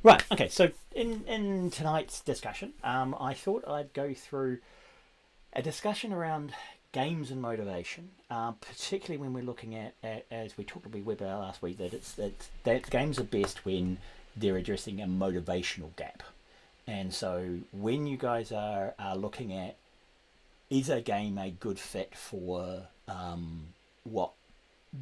Right. Okay. So in tonight's discussion, I thought I'd go through a discussion around games and motivation, particularly when we're looking at as we talked about Weber last week, that games are best when they're addressing a motivational gap. And so when you guys are looking at, is a game a good fit for what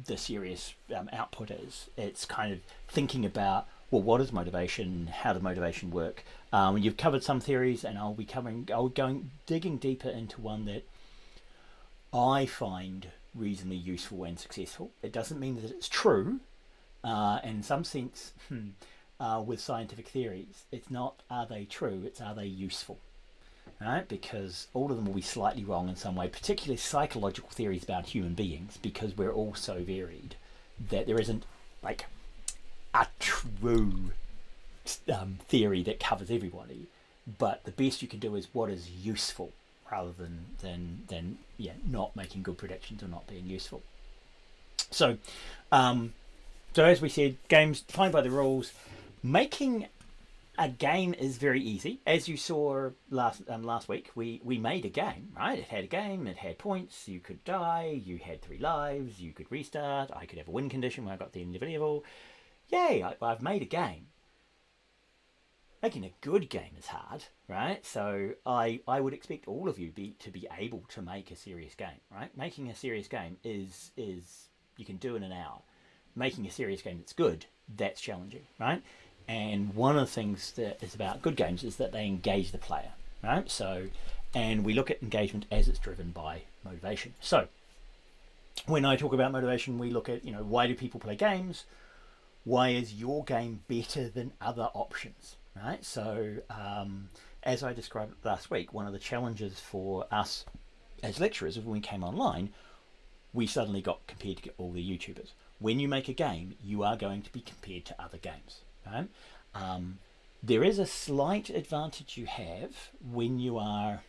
the serious output is? It's kind of thinking about, well, what is motivation? How does motivation work? You've covered some theories, and I'll going digging deeper into one that I find reasonably useful and successful. It doesn't mean that it's true. In some sense, with scientific theories, it's not are they true, it's are they useful, right? Because all of them will be slightly wrong in some way, particularly psychological theories about human beings, because we're all so varied that there isn't like a true theory that covers everybody. But the best you can do is what is useful, rather than not making good predictions or not being useful. So, so as we said, games defined by the rules. Making a game is very easy. As you saw last week, we made a game, right? It had a game, it had points, you could die, you had 3 lives, you could restart, I could have a win condition when I got the end of the video. Yay, I've made a game. Making a good game is hard, right? So I would expect all of you to be able to make a serious game, right? Making a serious game is you can do in an hour. Making a serious game that's good, that's challenging, right? And one of the things that is about good games is that they engage the player, right? So, and we look at engagement as it's driven by motivation. So, when I talk about motivation, we look at, why do people play games? Why is your game better than other options, right? So, as I described last week, one of the challenges for us as lecturers, when we came online, we suddenly got compared to all the YouTubers. When you make a game, you are going to be compared to other games. Right? There is a slight advantage you have when you are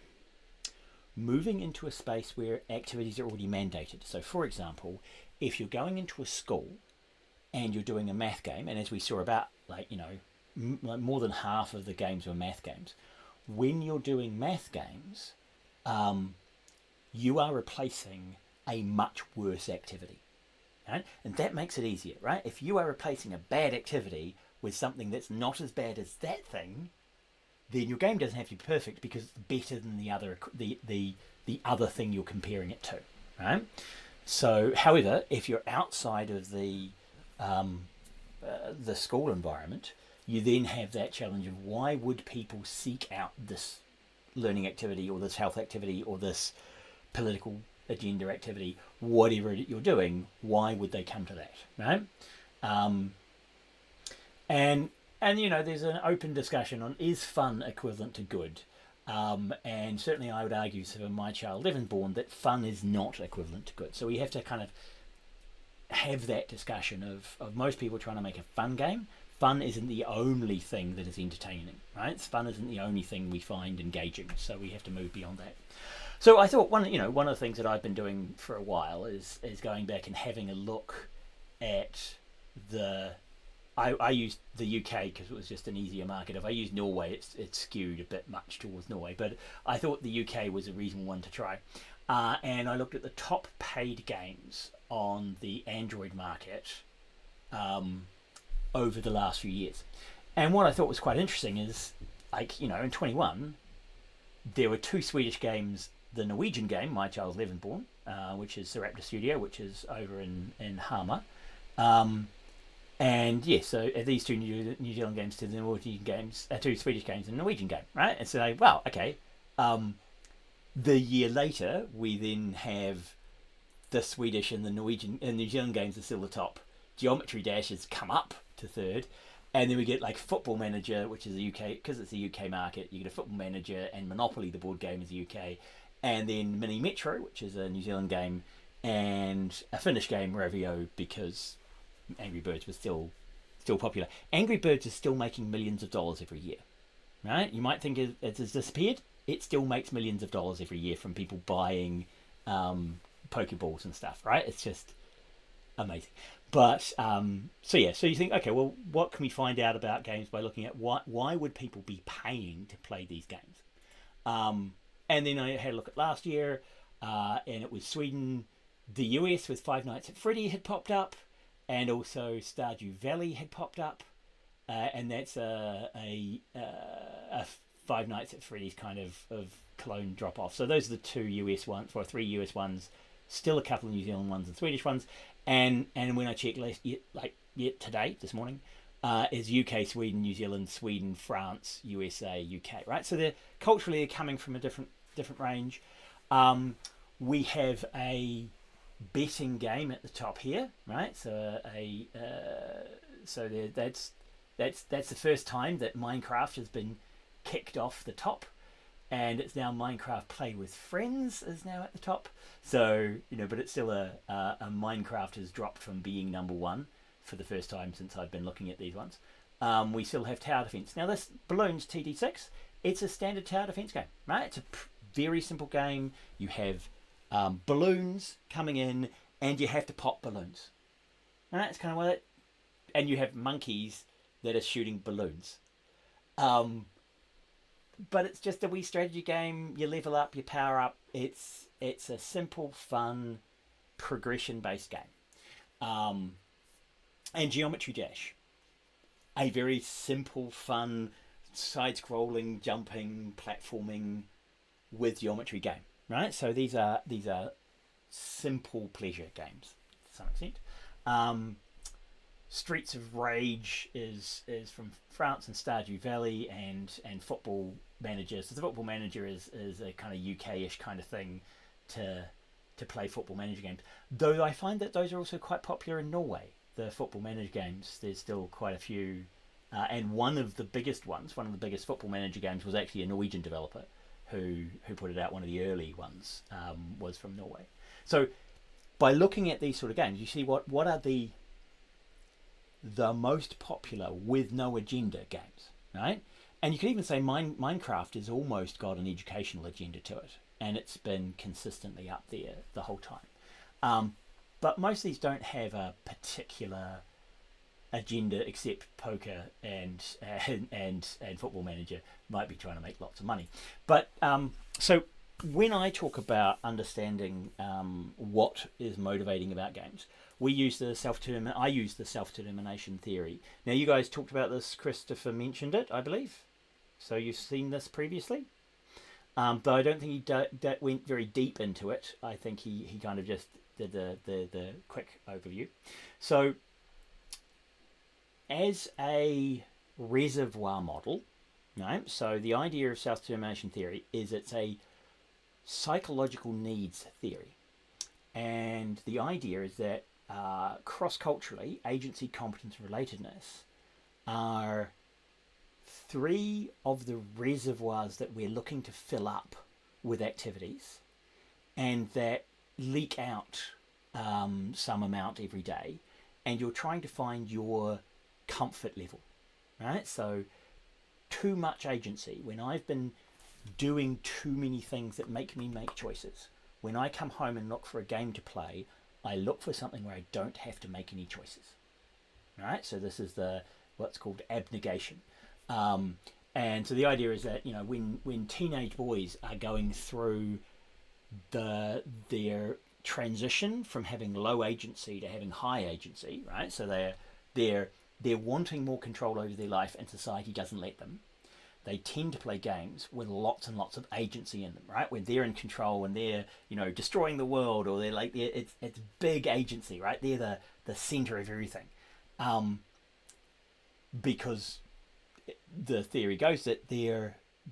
moving into a space where activities are already mandated. So, for example, if you're going into a school and you're doing a math game, and as we saw about, more than half of the games were math games. When you're doing math games, you are replacing a much worse activity. Right? And that makes it easier, right? If you are replacing a bad activity with something that's not as bad as that thing, then your game doesn't have to be perfect because it's better than the other thing you're comparing it to, right? So, however, if you're outside of the school environment, you then have that challenge of why would people seek out this learning activity or this health activity or this political agenda activity, whatever you're doing, why would they come to that, right? And there's an open discussion on is fun equivalent to good, and certainly I would argue for my child Evanborn that fun is not equivalent to good. So we have to kind of have that discussion of most people trying to make a fun game. Fun isn't the only thing that is entertaining, right? Fun isn't the only thing we find engaging. So we have to move beyond that. So I thought one of the things that I've been doing for a while is going back and having a look at I used the UK because it was just an easier market. If I use Norway, it's skewed a bit much towards Norway, but I thought the UK was a reasonable one to try. And I looked at the top paid games on the Android market over the last few years. And what I thought was quite interesting is, in 21, there were 2 Swedish games. The Norwegian game, My Child's Levenborn, which is Sarepta Studio, which is over in Hamar. And yes, so these 2 New Zealand games to the Norwegian games, 2 Swedish games and a Norwegian game, right? And so, wow, okay. The year later, we then have the Swedish and the Norwegian and New Zealand games are still the top. Geometry Dash has come up to 3rd. And then we get Football Manager, which is a UK, because it's a UK market, you get a Football Manager, and Monopoly, the board game, is UK. And then Mini Metro, which is a New Zealand game, and a Finnish game, Ravio, because Angry Birds was still popular. Angry Birds is still making millions of dollars every year, right? You might think it has disappeared. It still makes millions of dollars every year from people buying Pokeballs and stuff, right? It's just amazing. But so yeah, so you think, okay, well, what can we find out about games by looking at why would people be paying to play these games? Um, and then I had a look at last year, and it was Sweden, the US with Five Nights at Freddy had popped up, and also Stardew Valley had popped up, and that's a Five Nights at Freddy's kind of clone drop off. So those are the two US ones, or three US ones, still a couple of New Zealand ones and Swedish ones, and when I checked yet today this morning, is UK, Sweden, New Zealand, Sweden, France, USA, UK. Right, so they're culturally they're coming from a different range. Um, we have a betting game at the top here, right? So so that's the first time that Minecraft has been kicked off the top, and it's now Minecraft Play with Friends is now at the top. So but it's still a Minecraft has dropped from being number one for the first time since I've been looking at these ones. We still have Tower Defense. Now this Balloons TD6, it's a standard tower defense game, right? It's a very simple game. You have balloons coming in, and you have to pop balloons. Right? It's kind of what it. And you have monkeys that are shooting balloons. But it's just a wee strategy game. You level up, you power up. It's a simple, fun, progression-based game. And Geometry Dash, a very simple, fun, side-scrolling, jumping, platforming with geometry game. Right. So these are simple pleasure games to some extent. Streets of Rage is from France and Stardew Valley and Football Manager. So the Football Manager is a kind of UK-ish kind of thing to play Football Manager games. Though I find that those are also quite popular in Norway. The Football Manager games, there's still quite a few, and one of the biggest Football Manager games was actually a Norwegian developer who put it out. One of the early ones was from Norway. So by looking at these sort of games, you see what are the most popular with no agenda games, right? And you could even say Minecraft has almost got an educational agenda to it, and it's been consistently up there the whole time. But most of these don't have a particular agenda, except poker and Football Manager might be trying to make lots of money. But so when I talk about understanding what is motivating about games, I use the self-determination theory. Now, you guys talked about this. Christopher mentioned it, I believe. So you've seen this previously. Though I don't think he went very deep into it. I think he kind of just did the quick overview. So as a reservoir model, right? So the idea of self-determination theory is it's a psychological needs theory. And the idea is that cross-culturally, agency, competence, and relatedness are three of the reservoirs that we're looking to fill up with activities, and that leak out some amount every day, and you're trying to find your comfort level, right? So too much agency, when I've been doing too many things that make me make choices, when I come home and look for a game to play, I look for something where I don't have to make any choices, right? So this is what's called abnegation. And so the idea is that when teenage boys are going through their transition from having low agency to having high agency, right? So they're wanting more control over their life, and society doesn't let them. They tend to play games with lots and lots of agency in them, right? When they're in control and they're destroying the world, or it's big agency, right? They're the center of everything, because the theory goes that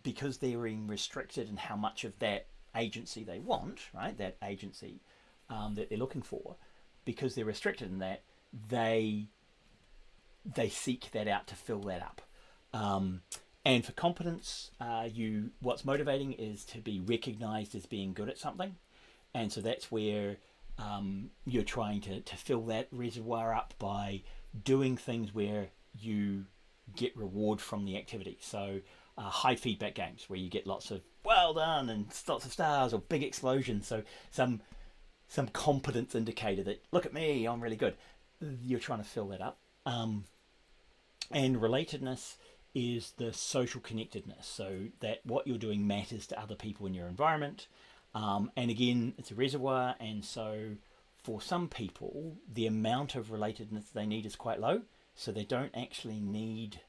because they're being restricted in how much of that agency they want, right? That agency that they're looking for, because they're restricted in that, they seek that out to fill that up. And for competence, what's motivating is to be recognized as being good at something, and so that's where you're trying to fill that reservoir up by doing things where you get reward from the activity. So high feedback games where you get lots of well done and lots of stars, or big explosions. So some competence indicator that, look at me, I'm really good. you're trying to fill that up. And relatedness is the social connectedness, so that what you're doing matters to other people in your environment. And again, it's a reservoir, and so for some people, the amount of relatedness they need is quite low, so they don't actually need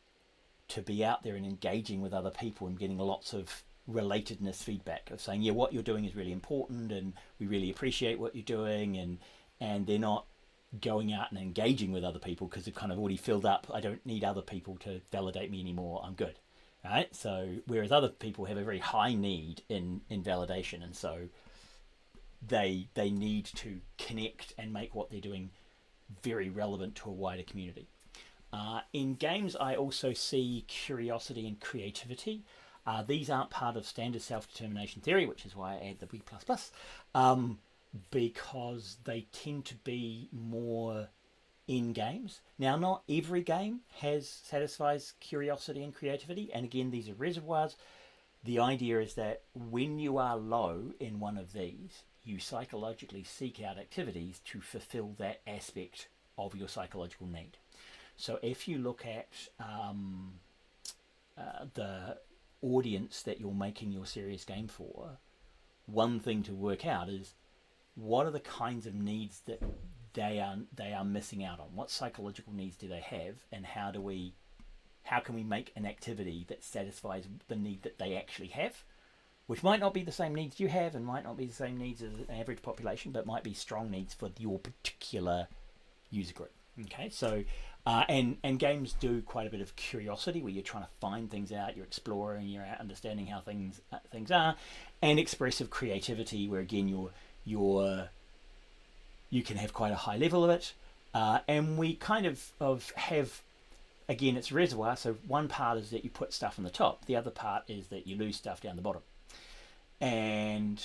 to be out there and engaging with other people and getting lots of relatedness feedback of saying, yeah, what you're doing is really important and we really appreciate what you're doing, and they're not going out and engaging with other people because they've kind of already filled up. I don't need other people to validate me anymore. I'm good. Right? So whereas other people have a very high need in validation, and so they need to connect and make what they're doing very relevant to a wider community. In games, I also see curiosity and creativity. These aren't part of standard self-determination theory, which is why I add the B++, because they tend to be more in games. Now, not every game satisfies curiosity and creativity, and again, these are reservoirs. The idea is that when you are low in one of these, you psychologically seek out activities to fulfill that aspect of your psychological need. So if you look at the audience that you're making your serious game for, one thing to work out is what are the kinds of needs that they are missing out on? What psychological needs do they have, and how can we make an activity that satisfies the need that they actually have, which might not be the same needs you have and might not be the same needs as an average population, but might be strong needs for your particular user group. Okay, so and games do quite a bit of curiosity, where you're trying to find things out, you're exploring, you're understanding how things are, and expressive creativity, where again you can have quite a high level of it, and we kind of have, again, it's reservoir. So one part is that you put stuff on the top, the other part is that you lose stuff down the bottom. And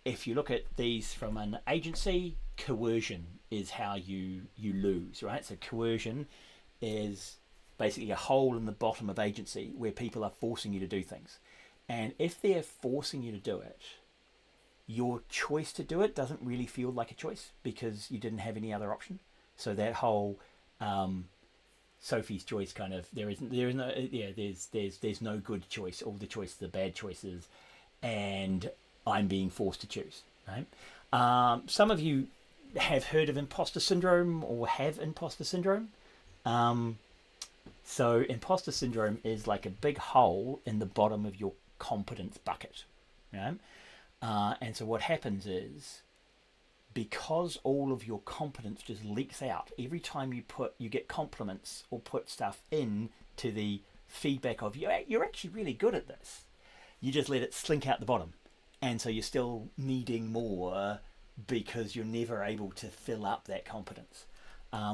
if you look at these from an agency, coercion is how you lose, right? So coercion is basically a hole in the bottom of agency where people are forcing you to do things. And if they're forcing you to do it, your choice to do it doesn't really feel like a choice because you didn't have any other option. So that whole Sophie's choice kind of, there's no good choice. All the choices are bad choices, and I'm being forced to choose. Right? Some of you have heard of imposter syndrome or have imposter syndrome. So imposter syndrome is like a big hole in the bottom of your competence bucket. Right? And so what happens is, because all of your competence just leaks out every time you get compliments or put stuff in to the feedback of you're actually really good at this, you just let it slink out the bottom, and so you're still needing more because you're never able to fill up that competence,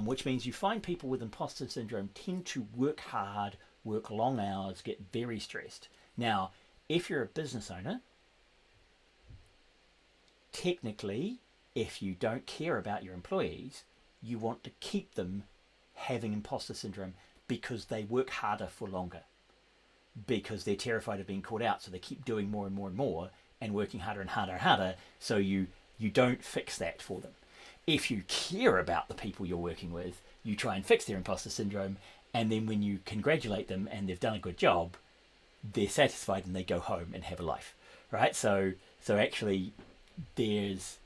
which means you find people with imposter syndrome tend to work hard, work long hours, get very stressed. Now, if you're a business owner, technically, if you don't care about your employees, you want to keep them having imposter syndrome because they work harder for longer, because they're terrified of being caught out, so they keep doing more and more and more and working harder and harder and harder, so you don't fix that for them. If you care about the people you're working with, you try and fix their imposter syndrome, and then when you congratulate them and they've done a good job, they're satisfied and they go home and have a life, right? So actually there's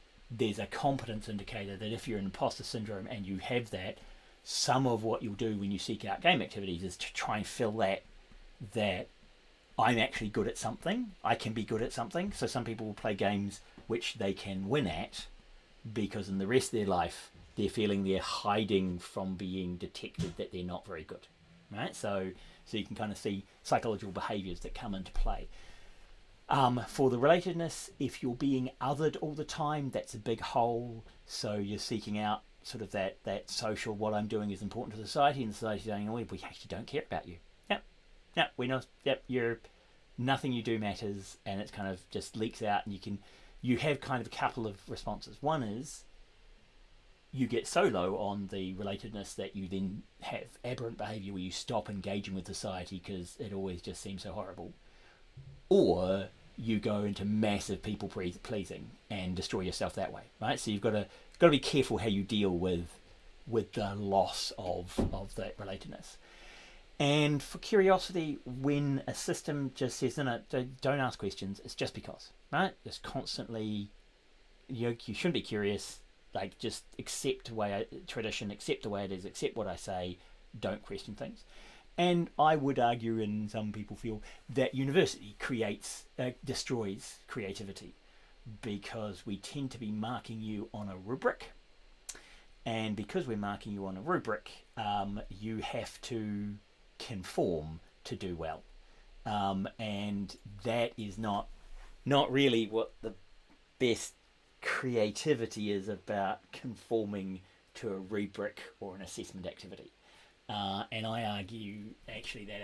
a competence indicator that if you're in imposter syndrome and you have that, some of what you'll do when you seek out game activities is to try and fill that I'm actually good at something, I can be good at something. So some people will play games which they can win at because in the rest of their life they're feeling they're hiding from being detected that they're not very good, right? So you can kind of see psychological behaviors that come into play. For the relatedness, if you're being othered all the time, that's a big hole. So you're seeking out sort of that social, what I'm doing is important to society, and society's saying, oh, we actually don't care about you. Yep, we know. Yep, nothing you do matters, and it's kind of just leaks out, and you have kind of a couple of responses. One is you get so low on the relatedness that you then have aberrant behavior where you stop engaging with society because it always just seems so horrible. Or you go into massive people pleasing and destroy yourself that way, right? So you've got to be careful how you deal with with the loss of that relatedness. And for curiosity, when a system just says, no, don't ask questions, it's just because, right? Just constantly, you shouldn't be curious. Like, just accept tradition, accept the way it is, accept what I say, don't question things. And I would argue, and some people feel, that university destroys creativity, because we tend to be marking you on a rubric. And because we're marking you on a rubric, you have to conform to do well. And that is not really what the best creativity is about, conforming to a rubric or an assessment activity. And I argue actually that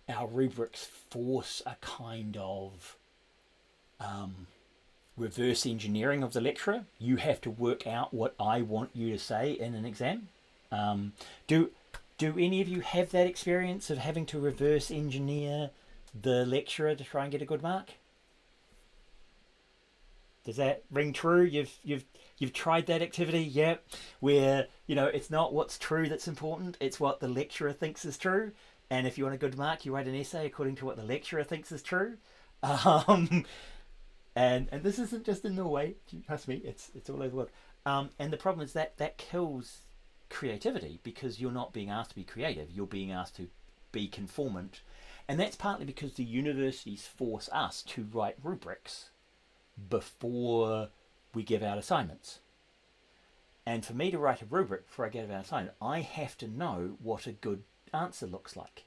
our rubrics force a kind of reverse engineering of the lecturer. You have to work out what I want you to say in an exam. Do any of you have that experience of having to reverse engineer the lecturer to try and get a good mark? Does that ring true? You've tried that activity, yeah, where it's not what's true that's important, it's what the lecturer thinks is true. And if you want a good mark, you write an essay according to what the lecturer thinks is true. And this isn't just in Norway, trust me, it's all over the world. And the problem is that kills creativity, because you're not being asked to be creative, you're being asked to be conformant. And that's partly because the universities force us to write rubrics before we give out assignments. And for me to write a rubric before I give out an assignment, I have to know what a good answer looks like.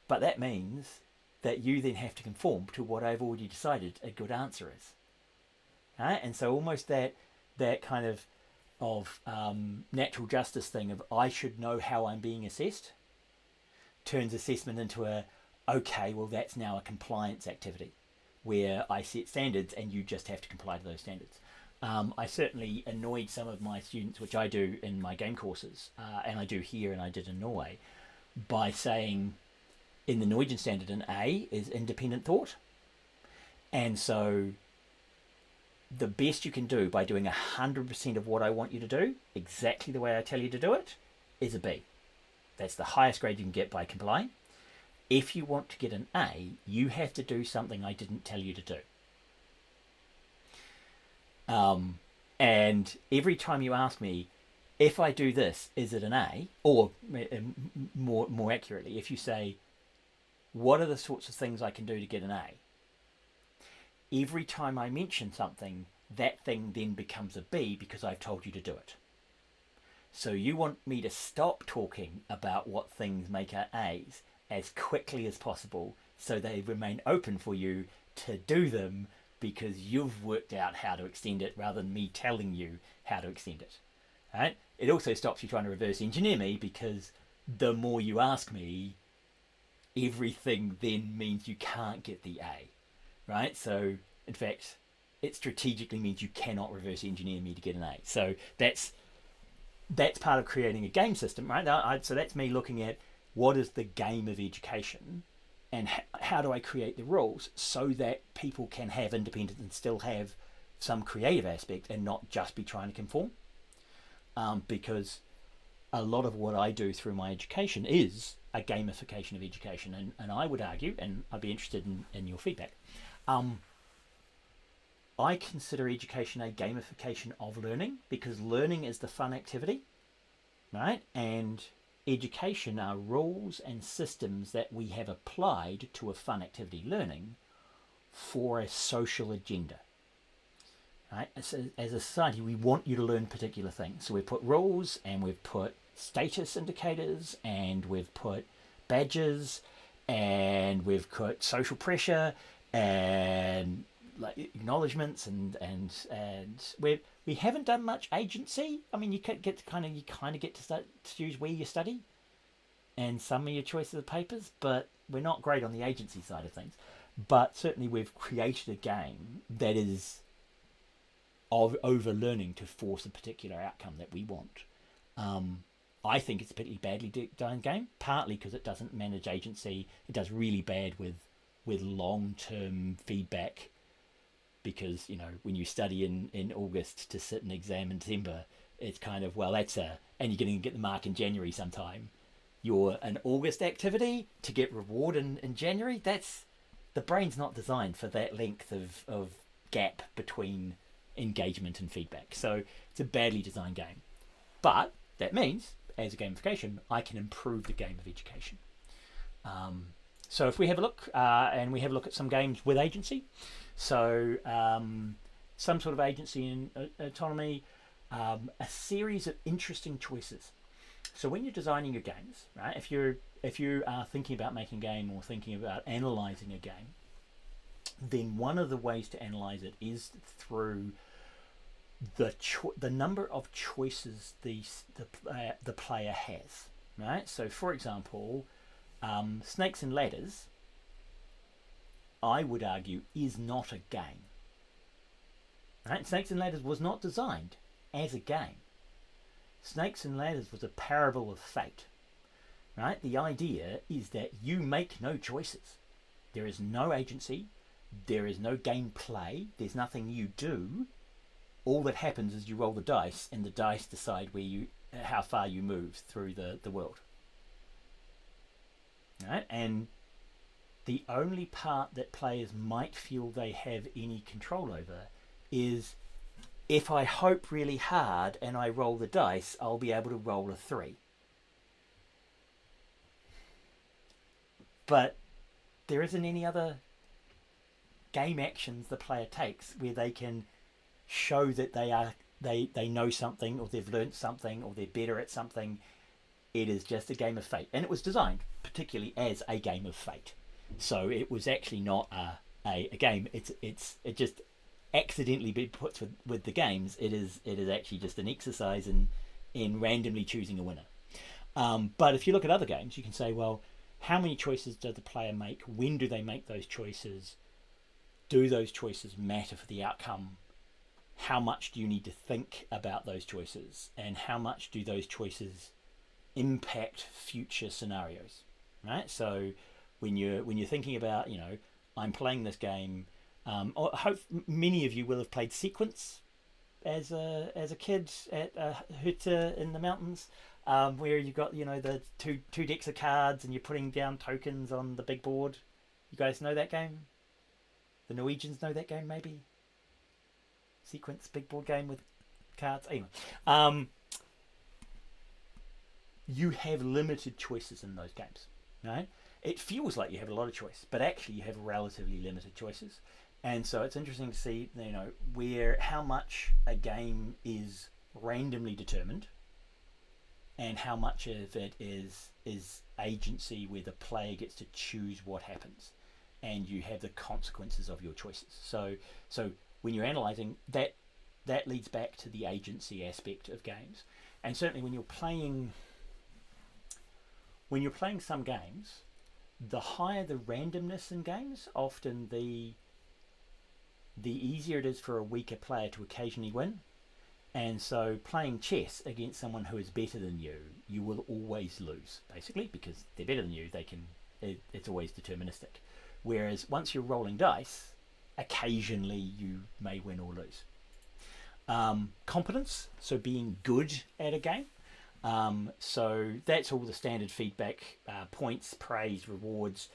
But that means that you then have to conform to what I've already decided a good answer is. Right? And so almost that kind of natural justice thing of I should know how I'm being assessed turns assessment into okay, well, that's now a compliance activity where I set standards and you just have to comply to those standards. I certainly annoyed some of my students, which I do in my game courses, and I do here and I did in Norway, by saying in the Norwegian standard an A is independent thought. And so the best you can do by doing 100% of what I want you to do, exactly the way I tell you to do it, is a B. That's the highest grade you can get by complying. If you want to get an A, you have to do something I didn't tell you to do. And every time you ask me, if I do this, is it an A? Or more accurately, if you say, what are the sorts of things I can do to get an A? Every time I mention something, that thing then becomes a B because I've told you to do it. So you want me to stop talking about what things make our A's as quickly as possible so they remain open for you to do them, because you've worked out how to extend it rather than me telling you how to extend it. Right? It also stops you trying to reverse engineer me, because the more you ask me, everything then means you can't get the A. Right? So, in fact, it strategically means you cannot reverse engineer me to get an A. So that's part of creating a game system, right? So that's me looking at what is the game of education, and how do I create the rules so that people can have independence and still have some creative aspect and not just be trying to conform. Because a lot of what I do through my education is a gamification of education. And I would argue, and I'd be interested in your feedback, I consider education a gamification of learning, because learning is the fun activity, right? And education are rules and systems that we have applied to a fun activity, learning, for a social agenda. Right? As a society, we want you to learn particular things. So we've put rules, and we've put status indicators, and we've put badges, and we've put social pressure, and like acknowledgements, and we haven't done much agency. I mean, you kind of get to choose where you study and some of your choices of papers, but we're not great on the agency side of things. But certainly we've created a game that is of over learning to force a particular outcome that we want. I think it's a particularly badly done game, partly because it doesn't manage agency. It does really bad with long-term feedback, because when you study in August to sit an exam in December, it's kind of, well, that's a, and you're going to get the mark in January sometime. You're an August activity to get reward in January. That's, the brain's not designed for that length of gap between engagement and feedback. So it's a badly designed game. But that means, as a gamification, I can improve the game of education. So if we have a look, and we have a look at some games with agency, so some sort of agency and autonomy, a series of interesting choices. So when you're designing your games, right, if you are thinking about making a game or thinking about analyzing a game, then one of the ways to analyze it is through the number of choices the player has, right? So for example, Snakes and Ladders, I would argue, is not a game. Right? Snakes and Ladders was not designed as a game. Snakes and Ladders was a parable of fate. Right? The idea is that you make no choices. There is no agency. There is no gameplay. There's nothing you do. All that happens is you roll the dice, and the dice decide how far you move through the world. Right? And the only part that players might feel they have any control over is, if I hope really hard and I roll the dice, I'll be able to roll a 3. But there isn't any other game actions the player takes where they can show that they know something, or they've learned something, or they're better at something. It is just a game of fate, and it was designed particularly as a game of fate. So it was actually not a game. It just accidentally been put with the games. It is actually just an exercise in randomly choosing a winner. But if you look at other games, you can say, well, how many choices does the player make? When do they make those choices? Do those choices matter for the outcome? How much do you need to think about those choices? And how much do those choices impact future scenarios? Right? So when you're thinking about, I'm playing this game, I hope many of you will have played Sequence as a kid at Huta in the mountains, where you've got the two decks of cards and you're putting down tokens on the big board. You guys know that game? The Norwegians know that game, maybe? Sequence, big board game with cards. Anyway, you have limited choices in those games, right? It feels like you have a lot of choice, but actually you have relatively limited choices. And so it's interesting to see, how much a game is randomly determined, and how much of it is agency, where the player gets to choose what happens, and you have the consequences of your choices. So when you're analysing that leads back to the agency aspect of games. And certainly when you're playing some games, the higher the randomness in games, often the easier it is for a weaker player to occasionally win. And so playing chess against someone who is better than you will always lose, basically, because they're better than you. It's always deterministic. Whereas once you're rolling dice, occasionally you may win or lose. Competence, so being good at a game. So that's all the standard feedback, points, praise, rewards.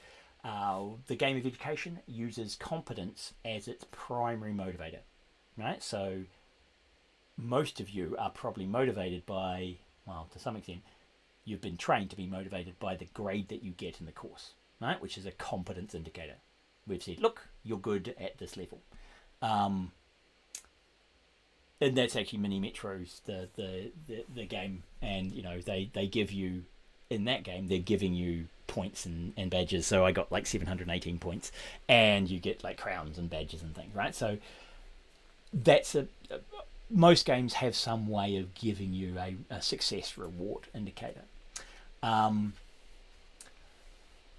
The game of education uses competence as its primary motivator, right? So most of you are probably motivated by, well, to some extent, you've been trained to be motivated by the grade that you get in the course, right? Which is a competence indicator. We've said, look, you're good at this level. And that's actually Mini Metros, the game, and they give you, in that game they're giving you points and badges. So I got like 718 points, and you get like crowns and badges and things, right? So that's most games have some way of giving you a success reward indicator.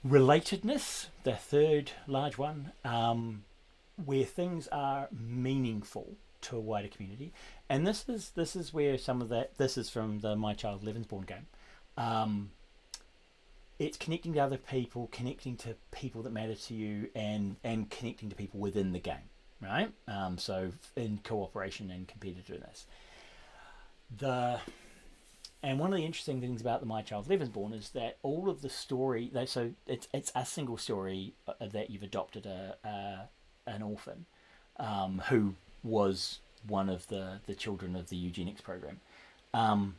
Relatedness, the third large one, where things are meaningful to a wider community, and this is where some of that. This is from the My Child Levensborn game. It's connecting to other people, connecting to people that matter to you, and connecting to people within the game, right? So in cooperation and competitiveness. the And one of the interesting things about the My Child Born is that all of the story, so it's a single story that you've adopted an orphan who was one of the children of the eugenics program. Um,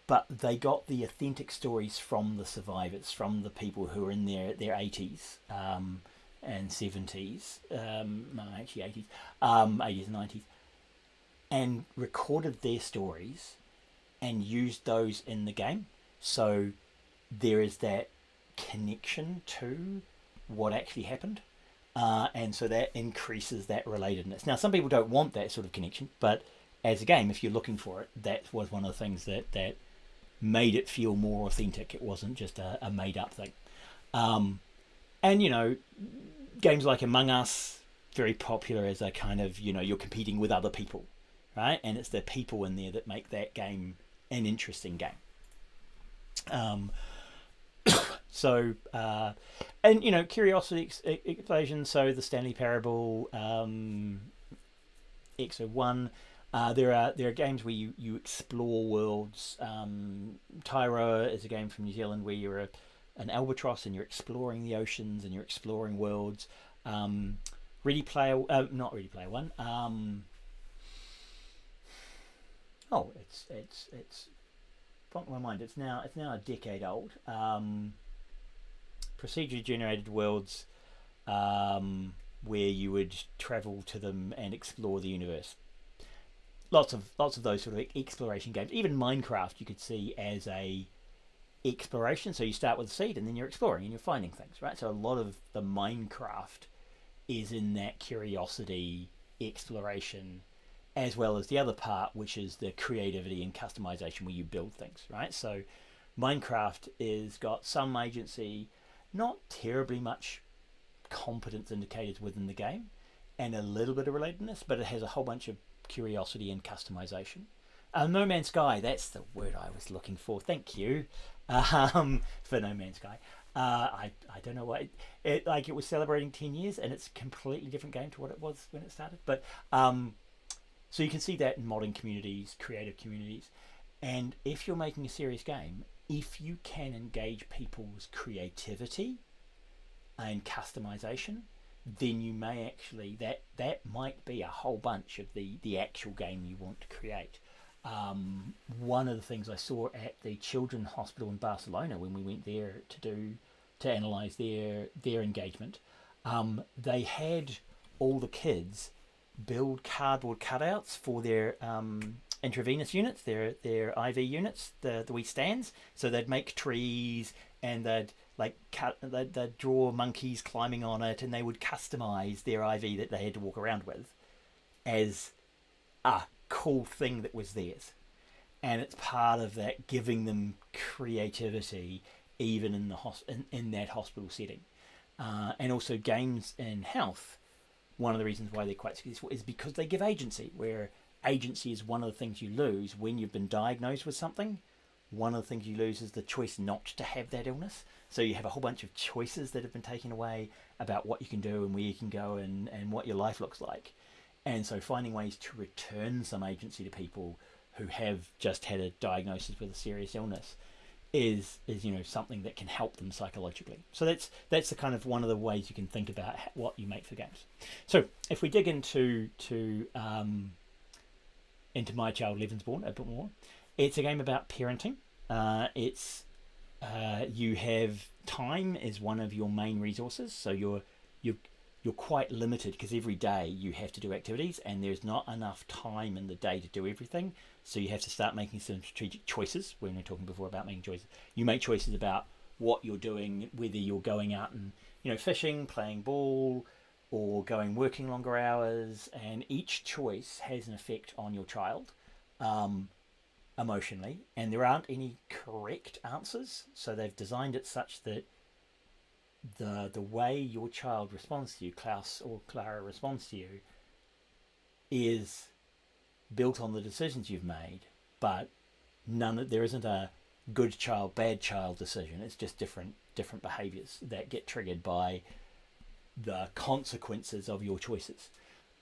but they got the authentic stories from the survivors, from the people who are in their 80s and 70s, no, actually 80s, 80s and 90s, and recorded their stories and used those in the game. So there is that connection to what actually happened. And so that increases that relatedness. Now, some people don't want that sort of connection, but as a game, if you're looking for it, that was one of the things that made it feel more authentic. It wasn't just a made up thing. Um, and, games like Among Us, very popular as a kind of, you're competing with other people, right? And it's the people in there that make that game an interesting game. Um, so, and curiosity explosion. So the Stanley Parable, XO1. There are games where you explore worlds. Tyra is a game from New Zealand where you're an albatross and you're exploring the oceans and you're exploring worlds. Not Ready Player One. It's bumped my mind. It's now a decade old. Procedurally generated worlds, where you would travel to them and explore the universe. Lots of those sort of exploration games. Even Minecraft, you could see as a exploration. So you start with a seed and then you're exploring and you're finding things, right? So a lot of the Minecraft is in that curiosity exploration, as well as the other part, which is the creativity and customization where you build things, right? So Minecraft is got some agency, not terribly much competence indicators within the game, and a little bit of relatedness, but it has a whole bunch of curiosity and customization. No Man's Sky, that's the word I was looking for. Thank you for No Man's Sky. I don't know why it was celebrating 10 years and it's a completely different game to what it was when it started. But so you can see that in modding communities, creative communities, and if you're making a serious game, if you can engage people's creativity and customization, then you may actually that might be a whole bunch of the actual game you want to create. One of the things I saw at the Children's Hospital in Barcelona when we went there to analyze their engagement, they had all the kids build cardboard cutouts for their intravenous units, their IV units, the wee stands. So they'd make trees and they'd draw monkeys climbing on it, and they would customize their IV that they had to walk around with as a cool thing that was theirs. And it's part of that giving them creativity even in in that hospital setting. And also games in health, one of the reasons why they're quite successful is because they give agency, where agency is one of the things you lose when you've been diagnosed with something. One of the things you lose is the choice not to have that illness. So you have a whole bunch of choices that have been taken away about what you can do and where you can go and what your life looks like. And so finding ways to return some agency to people who have just had a diagnosis with a serious illness is something that can help them psychologically. So that's the kind of one of the ways you can think about what you make for games. So if we dig into My Child Born a bit more, it's a game about parenting. You have time as one of your main resources, so you're quite limited because every day you have to do activities and there's not enough time in the day to do everything. So you have to start making some strategic choices. When we were talking before about making choices, you make choices about what you're doing, whether you're going out and fishing, playing ball, or going working longer hours, and each choice has an effect on your child emotionally, and there aren't any correct answers. So they've designed it such that the way your child responds to you, Klaus or Clara responds to you, is built on the decisions you've made, but there isn't a good child, bad child decision. It's just different behaviors that get triggered by the consequences of your choices.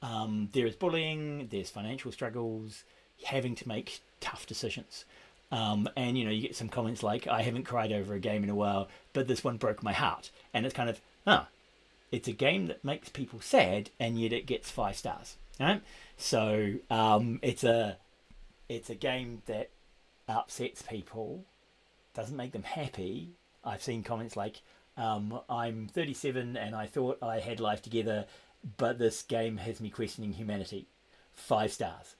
There is bullying, there's financial struggles, having to make tough decisions. And you get some comments like, "I haven't cried over a game in a while, but this one broke my heart." And it's kind of, it's a game that makes people sad, and yet it gets 5 stars. Right? So it's a game that upsets people, doesn't make them happy. I've seen comments like, "I'm 37 and I thought I had life together, but this game has me questioning humanity. 5 stars."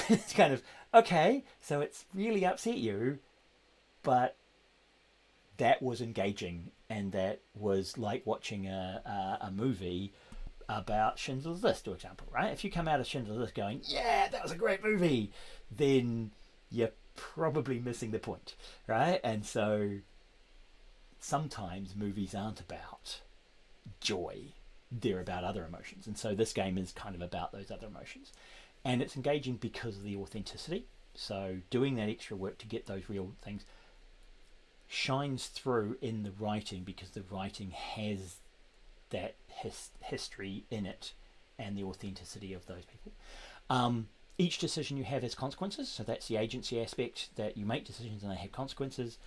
It's kind of, okay, so it's really upset you, but that was engaging, and that was like watching a movie about Schindler's List, for example, right? If you come out of Schindler's List going, "Yeah, that was a great movie," then you're probably missing the point, right? And so sometimes movies aren't about joy, they're about other emotions. And so this game is kind of about those other emotions. And it's engaging because of the authenticity. So doing that extra work to get those real things shines through in the writing, because the writing has that history in it and the authenticity of those people. Each decision you have has consequences, so that's the agency aspect, that you make decisions and they have consequences.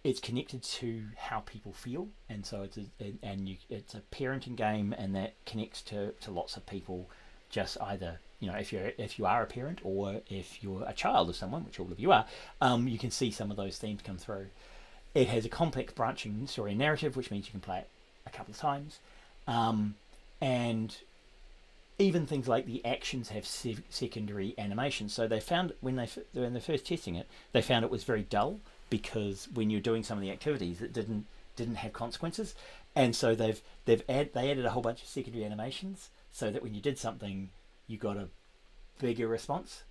It's connected to how people feel, and so it's a parenting game, and that connects to lots of people. Just either, if you are a parent, or if you're a child of someone, which all of you are, you can see some of those themes come through. It has a complex branching story and narrative, which means you can play it a couple of times, and even things like the actions have secondary animations. So they found when they're first testing it, they found it was very dull, because when you're doing some of the activities, it didn't have consequences, and so they added a whole bunch of secondary animations, so that when you did something, you got a bigger response.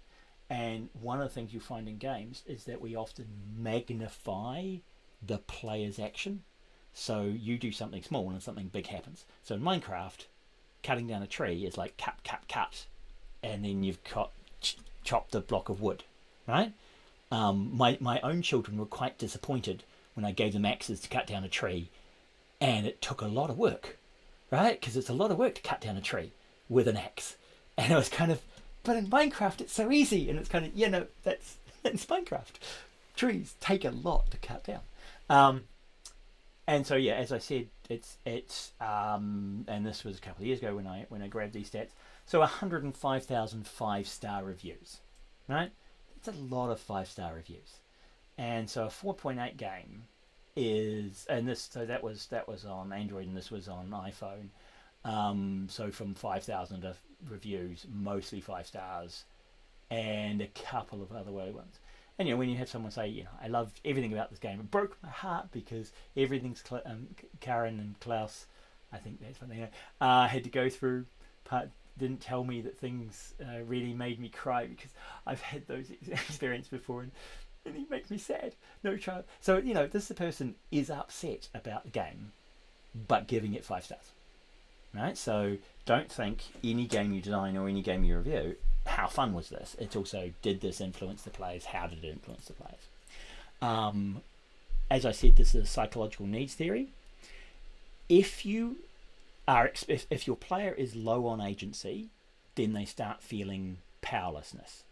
And one of the things you find in games is that we often magnify the player's action. So you do something small and something big happens. So in Minecraft, cutting down a tree is like cut, and then you've chopped a block of wood, right? My own children were quite disappointed when I gave them axes to cut down a tree, and it took a lot of work, right? Because it's a lot of work to cut down a tree with an axe, and it was kind of, but in Minecraft it's so easy, and it's kind of, that's Minecraft. Trees take a lot to cut down, and so as I said, it's and this was a couple of years ago when I grabbed these stats. So 105,000 5-star reviews, right? It's a lot of 5-star reviews, and so a 4.8 game is, and this, so that was on Android, and this was on iPhone. So from 5,000 reviews, mostly 5 stars, and a couple of other ones. And when you have someone say, "I loved everything about this game, it broke my heart because everything's Karen and Klaus, I think that's what they know, had to go through, didn't tell me that things really made me cry, because I've had those experiences before, and it makes me sad. No child." So this person is upset about the game, but giving it 5 stars, right? So don't think any game you design or any game you review, how fun was this? It's also, did this influence the players? How did it influence the players? As I said, this is a psychological needs theory. If your player is low on agency, then they start feeling powerlessness,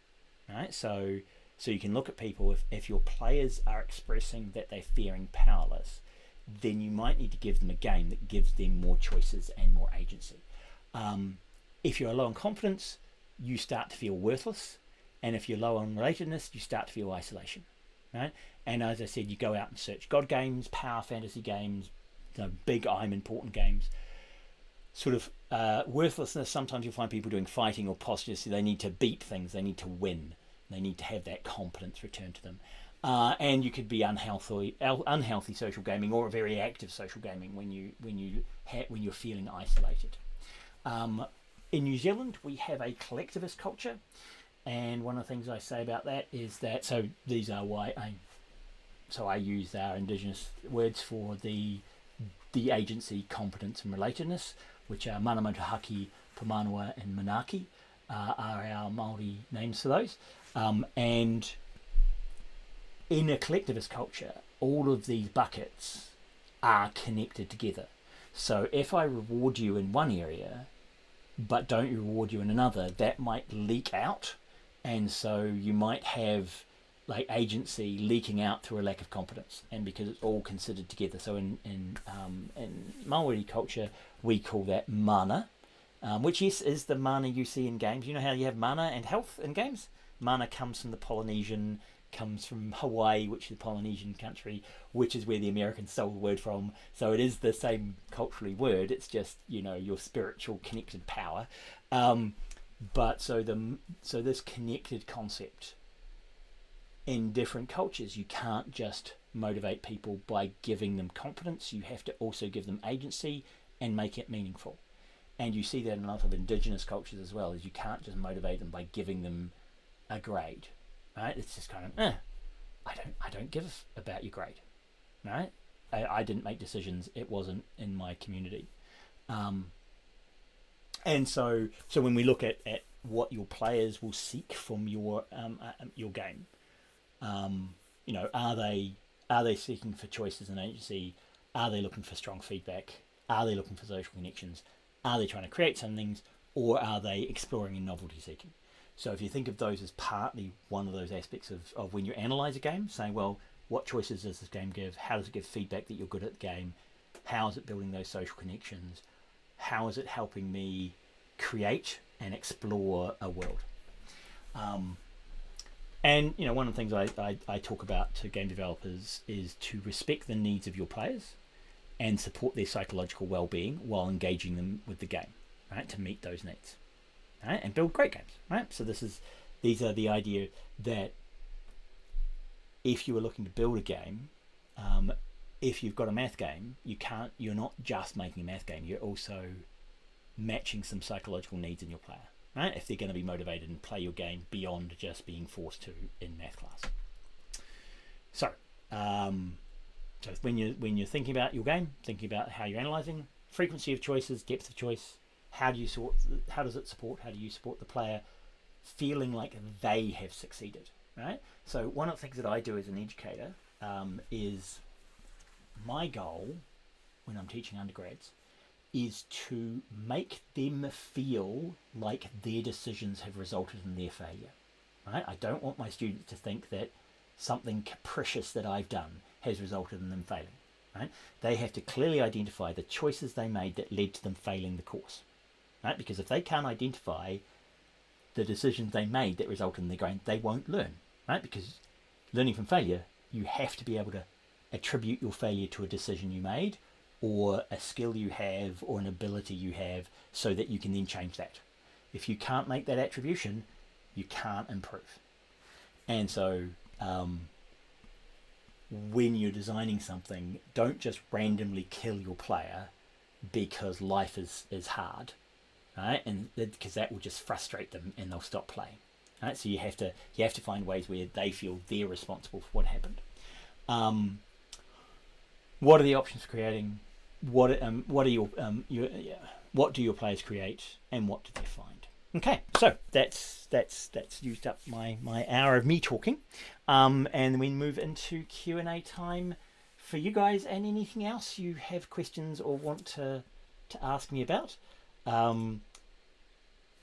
right? So you can look at people, if your players are expressing that they're feeling powerless, then you might need to give them a game that gives them more choices and more agency. If you're low on confidence, you start to feel worthless, and if you're low on relatedness, you start to feel isolation, right? And as I said, you go out and search God games, power fantasy games, big I'm important games. Sort of worthlessness, sometimes you'll find people doing fighting or posture, so they need to beat things, they need to win, they need to have that competence returned to them. And you could be unhealthy social gaming, or a very active social gaming when you're feeling isolated. In New Zealand, we have a collectivist culture, and one of the things I say about that is that, so these are why I use our Indigenous words for the agency, competence, and relatedness, which are mana motuhake, Pamanua, and Manaki, are our Māori names for those. And in a collectivist culture, all of these buckets are connected together. So if I reward you in one area, but don't reward you in another, that might leak out, and so you might have like agency leaking out through a lack of competence, and because it's all considered together. So in Maori culture, we call that mana, which is the mana you see in games. You know how you have mana and health in games? Mana comes from the Polynesian, comes from Hawaii, which is a Polynesian country, which is where the Americans stole the word from. So it is the same culturally word. It's just, your spiritual connected power. But so this connected concept in different cultures, you can't just motivate people by giving them confidence. You have to also give them agency and make it meaningful. And you see that in a lot of indigenous cultures as well, is you can't just motivate them by giving them a grade, right? It's just kind of, I don't give about your grade, right? I didn't make decisions. It wasn't in my community. And so when we look at what your players will seek from your game, are they seeking for choices and agency? Are they looking for strong feedback? Are they looking for social connections? Are they trying to create some things, or are they exploring and novelty seeking? So if you think of those as partly one of those aspects of when you analyze a game, saying, well, what choices does this game give? How does it give feedback that you're good at the game? How is it building those social connections? How is it helping me create and explore a world? And one of the things I talk about to game developers is to respect the needs of your players and support their psychological well-being while engaging them with the game, right, to meet those needs, right, and build great games, right? So these are the idea that if you are looking to build a game, if you've got a math game, you're not just making a math game, you're also matching some psychological needs in your player, right? If they're going to be motivated and play your game beyond just being forced to in math class. So when you're thinking about your game, thinking about how you're analyzing, frequency of choices, depth of choice, how do you how do you support the player feeling like they have succeeded, right? So one of the things that I do as an educator is my goal when I'm teaching undergrads is to make them feel like their decisions have resulted in their failure, right? I don't want my students to think that something capricious that I've done has resulted in them failing, right? They have to clearly identify the choices they made that led to them failing the course, right? Because if they can't identify the decisions they made that resulted in their grade, they won't learn, right? Because learning from failure, you have to be able to attribute your failure to a decision you made or a skill you have or an ability you have so that you can then change that. If you can't make that attribution, you can't improve. And so when you're designing something, don't just randomly kill your player because life is hard, right? And because that will just frustrate them and they'll stop playing, right? So you have to find ways where they feel they're responsible for what happened. What are the options for creating? What do your players create, and what do they find? Okay, so that's used up my hour of me talking, and we move into Q&A time for you guys. And anything else you have questions or want to ask me about?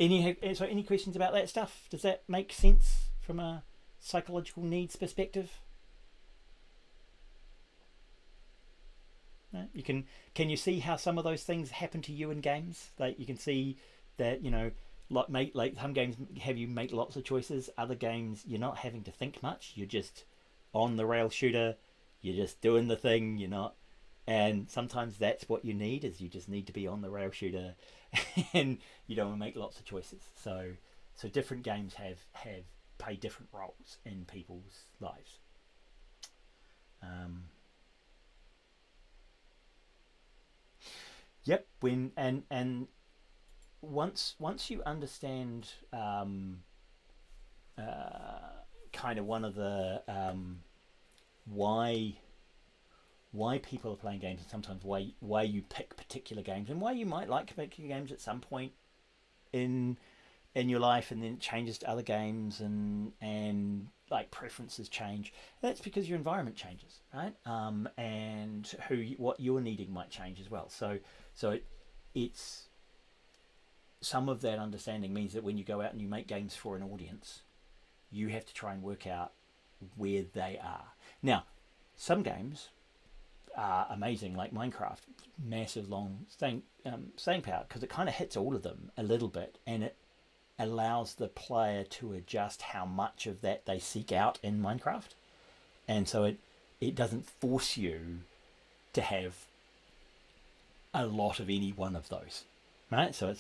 Any questions about that stuff? Does that make sense from a psychological needs perspective? Can you see how some of those things happen to you in games? Like you can see that like some games have you make lots of choices. Other games you're not having to think much. You're just on the rail shooter. You're just doing the thing. You're not, and sometimes that's what you need. Is you just need to be on the rail shooter, and you don't want to make lots of choices. So different games have play different roles in people's lives. Yep. Once you understand kind of one of the why people are playing games, and sometimes why you pick particular games, and why you might like particular games at some point in your life, and then it changes to other games, and like preferences change. That's because your environment changes, right? And what you're needing might change as well. So it's some of that understanding means that when you go out and you make games for an audience, you have to try and work out where they are. Now, some games are amazing, like Minecraft, massive long staying power, because it kind of hits all of them a little bit, and it allows the player to adjust how much of that they seek out in Minecraft, and so it doesn't force you to have a lot of any one of those, right? So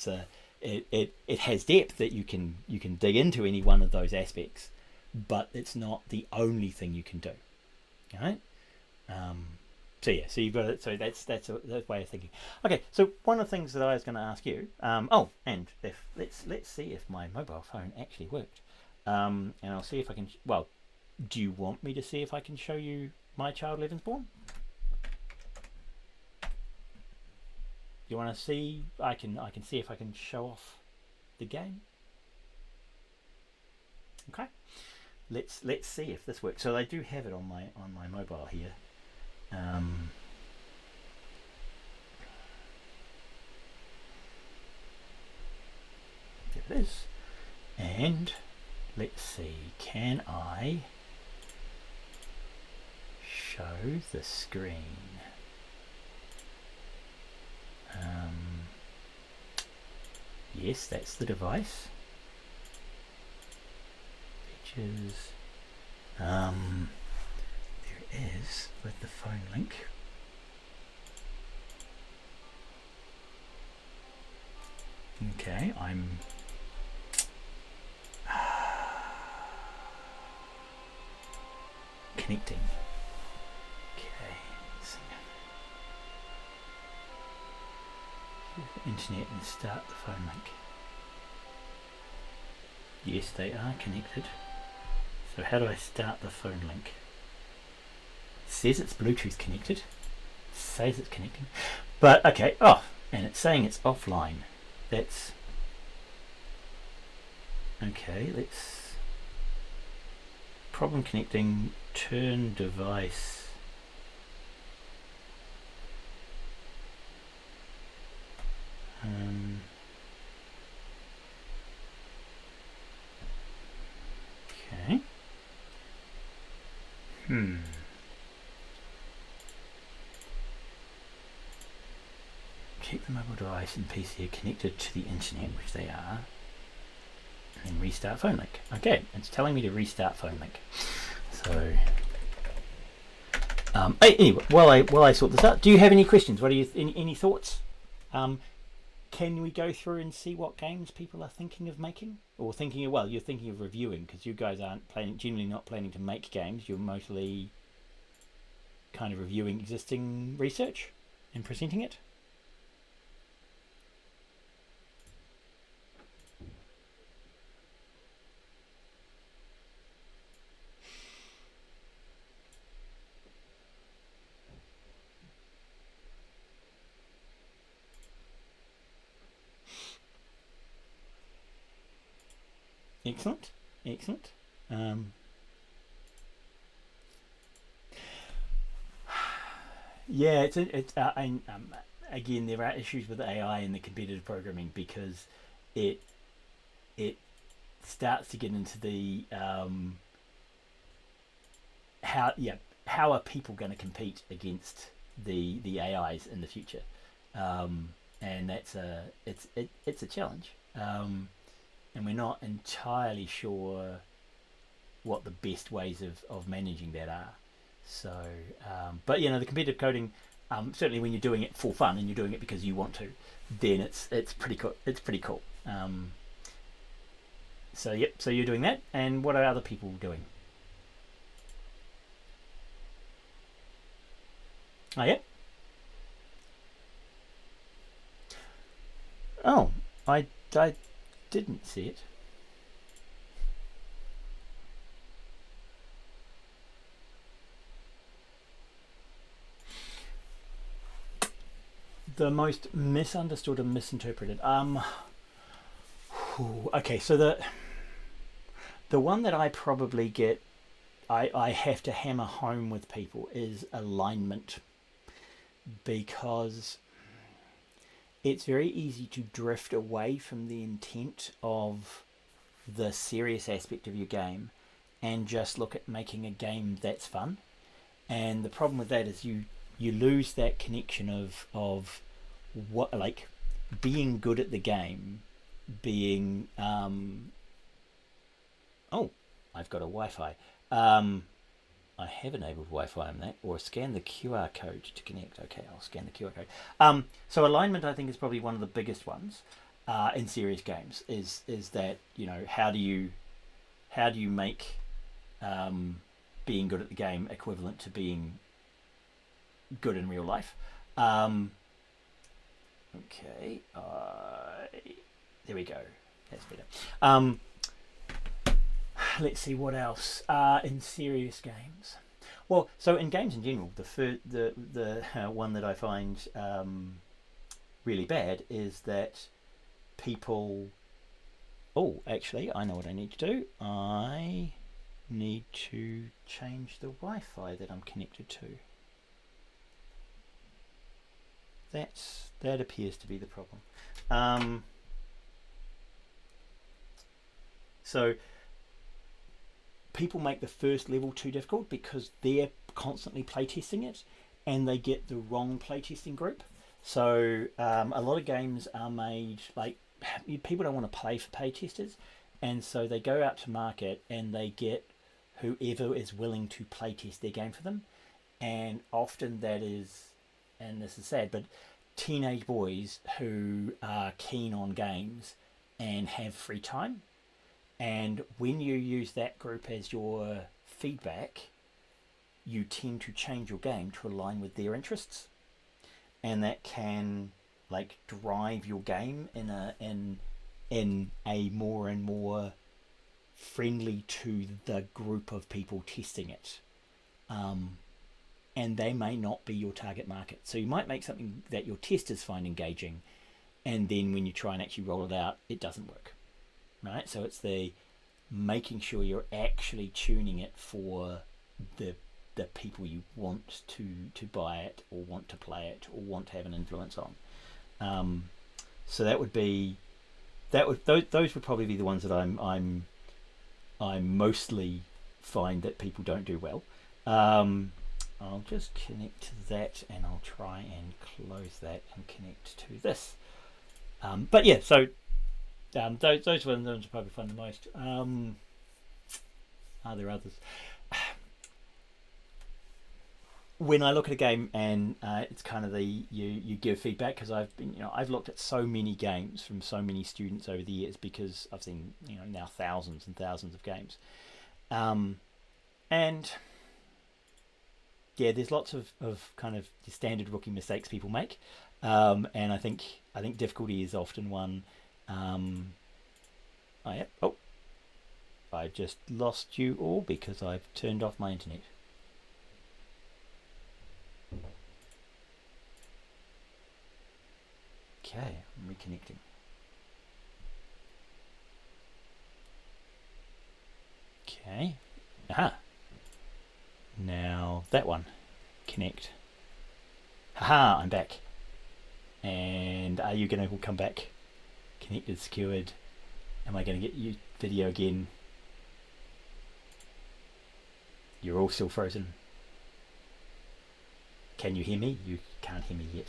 it has depth that you can dig into any one of those aspects, but it's not the only thing you can do, right? So yeah, so you've got it. So that's a way of thinking. Okay, so one of the things that I was going to ask you. And if let's see if my mobile phone actually worked. And I'll see if I can. Well, do you want me to see if I can show you My Child Levensborn? You want to see? I can see if I can show off the game. Okay, let's see if this works. So I do have it on my mobile here. There it is, and let's see. Can I show the screen? Yes, that's the device. Features. There it is with the phone link. Okay, I'm connecting. Okay, internet and start the phone link. Yes, they are connected. So how do I start the phone link? It says it's Bluetooth connected. It says it's connecting. But okay, and it's saying it's offline. That's okay. Let's problem connecting, turn device. Okay. Check the mobile device and PC are connected to the internet, which they are, and then restart phone link. Okay, it's telling me to restart phone link. So, anyway, while I sort this out, do you have any questions? What are you any thoughts? Can we go through and see what games people are thinking of making, or thinking of? Well, you're thinking of reviewing, because you guys aren't generally not planning to make games. You're mostly kind of reviewing existing research and presenting it. Excellent. Yeah, again, there are issues with AI and the competitive programming, because it starts to get into the how are people going to compete against the AIs in the future, and that's it's a challenge. And we're not entirely sure what the best ways of managing that are. So, but the competitive coding, certainly when you're doing it for fun and you're doing it because you want to, then it's pretty cool. It's pretty cool. So yep. So you're doing that, and what are other people doing? Oh yeah. Oh, I didn't see it. The most misunderstood and misinterpreted. Okay, so the one that I probably get, I have to hammer home with people is alignment, because it's very easy to drift away from the intent of the serious aspect of your game and just look at making a game that's fun. And the problem with that is you lose that connection of what, like, being good at the game, being oh, I've got a Wi-Fi. I have enabled Wi-Fi on that, or scan the QR code to connect. Okay, I'll scan the QR code. So alignment, I think, is probably one of the biggest ones in serious games. Is that, how do you make being good at the game equivalent to being good in real life? Okay, there we go. That's better. Let's see what else in serious games. Well, so in games in general, the one that I find really bad is that people. Oh, actually, I know what I need to do. I need to change the Wi-Fi that I'm connected to. That appears to be the problem. So people make the first level too difficult because they're constantly playtesting it, and they get the wrong playtesting group. So a lot of games are made like people don't want to play for playtesters, and so they go out to market and they get whoever is willing to playtest their game for them, and often that is, and this is sad, but teenage boys who are keen on games and have free time. And when you use that group as your feedback, you tend to change your game to align with their interests, and that can like drive your game in a more and more friendly to the group of people testing it. And they may not be your target market. So you might make something that your testers find engaging, and then when you try and actually roll it out, it doesn't work. Right? So it's the making sure you're actually tuning it for the people you want to buy it, or want to play it, or want to have an influence on. So those would probably be the ones that I mostly find that people don't do well. I'll just connect to that, and I'll try and close that and connect to this. But yeah, so those ones are probably fun the most. Are there others? When I look at a game and it's kind of you give feedback, because I've looked at so many games from so many students over the years, because I've seen now thousands and thousands of games, and yeah, there's lots of kind of standard rookie mistakes people make, and I think difficulty is often one. I just lost you all because I've turned off my internet. Okay, I'm reconnecting. Okay. Aha. Now that one. Connect. Haha, I'm back. And are you going to come back? Connected, secured. Am I going to get you video again? You're all still frozen. Can you hear me? You can't hear me yet.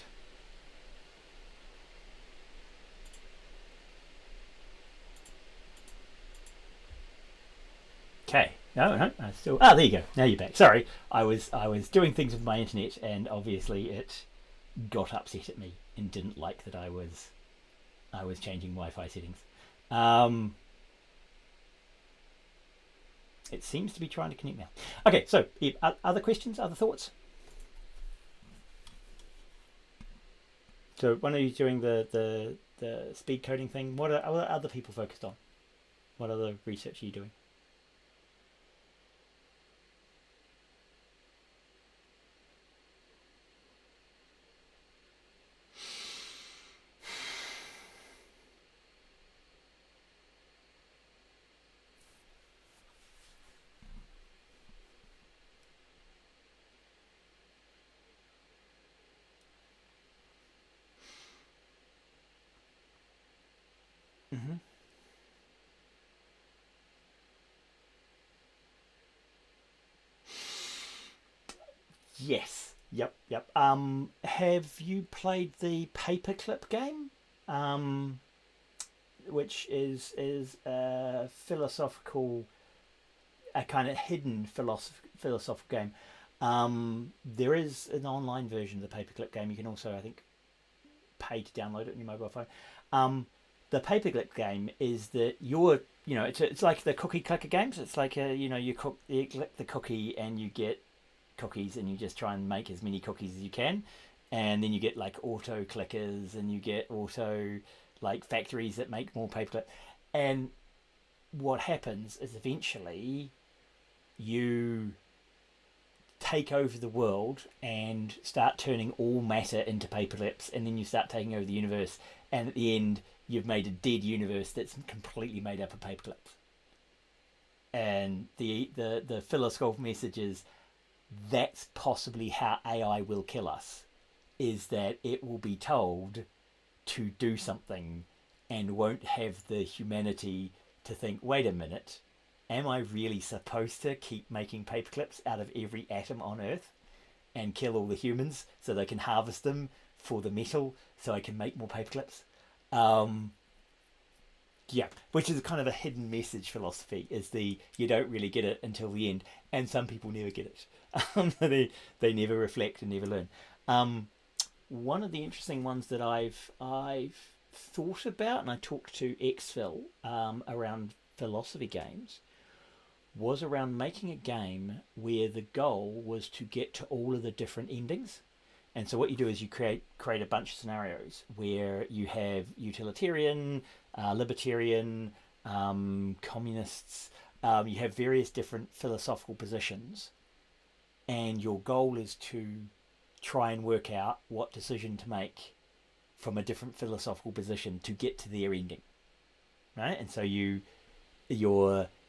Okay. No, I still. Ah, there you go. Now you're back. Sorry, I was doing things with my internet, and obviously it got upset at me and didn't like that I was changing Wi-Fi settings. It seems to be trying to connect now. Okay, so other questions, other thoughts? So when are you doing the speed coding thing? What are other people focused on? What other research are you doing? Hmm. Yes. Yep. Yep. Have you played the Paperclip game? Um, which is a philosophical, a kind of hidden philosophical game. There is an online version of the Paperclip game. You can also, I think, pay to download it on your mobile phone. Um, the Paperclip game is that it's like the cookie clicker games. It's like you click the cookie and you get cookies, and you just try and make as many cookies as you can, and then you get like auto clickers, and you get auto like factories that make more paperclip. And what happens is eventually you take over the world and start turning all matter into paperclips, and then you start taking over the universe, and at the end you've made a dead universe that's completely made up of paperclips. And the philosophical message is that's possibly how AI will kill us, is that it will be told to do something and won't have the humanity to think, wait a minute, am I really supposed to keep making paperclips out of every atom on Earth and kill all the humans so they can harvest them for the metal so I can make more paperclips? Um, yeah, which is kind of a hidden message philosophy, is the you don't really get it until the end, and some people never get it. They never reflect and never learn. Um, One of the interesting ones that I've thought about, and I talked to Xphil around philosophy games, was around making a game where the goal was to get to all of the different endings. And so what you do is you create a bunch of scenarios where you have utilitarian, libertarian, communists. You have various different philosophical positions, and your goal is to try and work out what decision to make from a different philosophical position to get to their ending, right? And so you're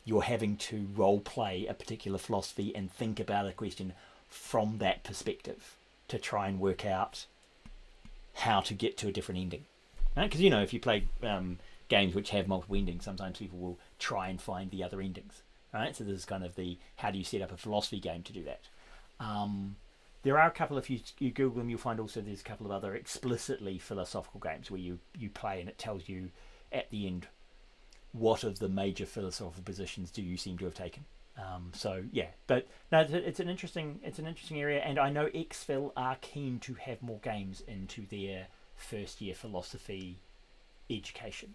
you're having to role play a particular philosophy and think about a question from that perspective to try and work out how to get to a different ending, right? Because if you play games which have multiple endings, sometimes people will try and find the other endings, right? So this is kind of the how do you set up a philosophy game to do that. Um, there are a couple, if you Google them, you'll find also there's a couple of other explicitly philosophical games where you play and it tells you at the end what of the major philosophical positions do you seem to have taken. So yeah, but no, it's an interesting area, and I know Xfil are keen to have more games into their first year philosophy education.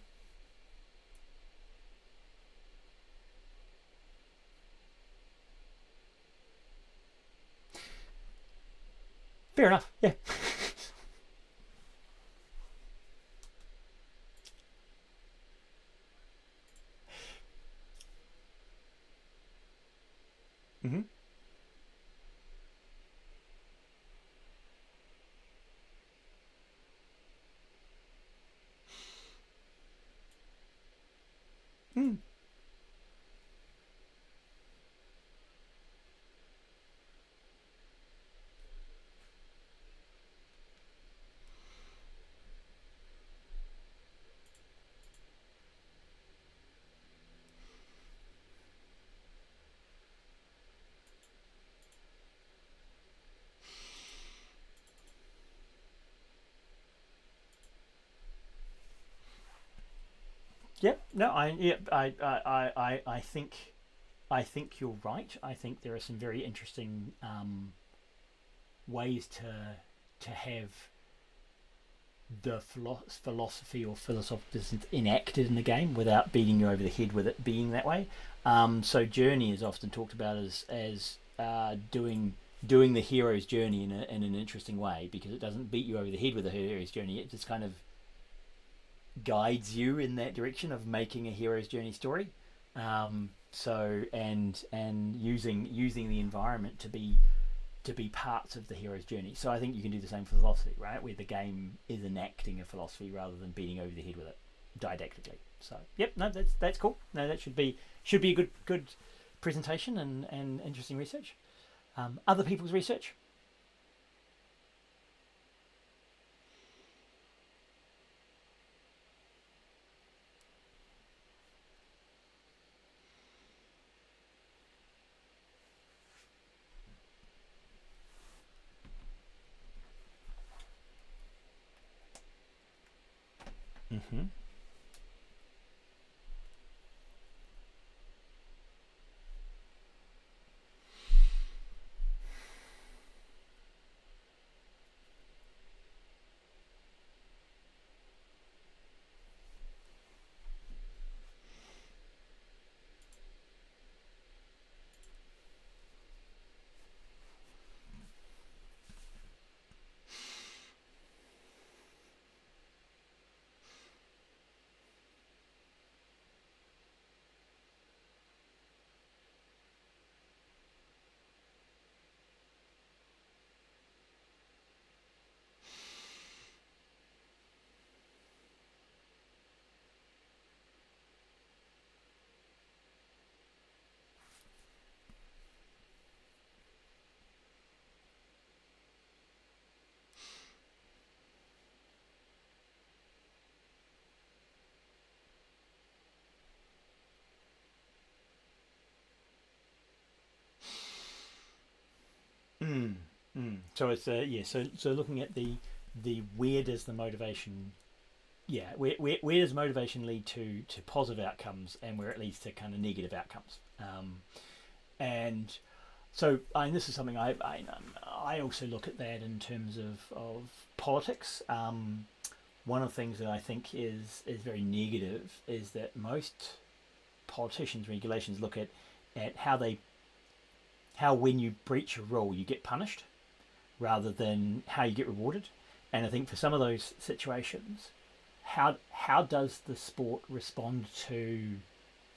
Fair enough. Yeah. Mm-hmm. Mm. Yep. No. I think you're right. I think there are some very interesting ways to have the philosophy or philosophical enacted in the game without beating you over the head with it being that way. So journey is often talked about as doing the hero's journey in an interesting way, because it doesn't beat you over the head with the hero's journey. It just kind of guides you in that direction of making a hero's journey story. And using the environment to be parts of the hero's journey. So I think you can do the same for philosophy, right? Where the game is enacting a philosophy rather than beating over the head with it didactically. So yep, no, that's cool. No, that should be a good presentation and interesting research. Other people's research. Hmm. Mm. Mm. So it's yeah. So looking at the where does the motivation, yeah, where does motivation lead to positive outcomes, and where it leads to kind of negative outcomes. And so this is something I also look at that in terms of politics. One of the things that I think is very negative is that most politicians regulations look at how when you breach a rule you get punished rather than how you get rewarded. And I think for some of those situations, how does the sport respond to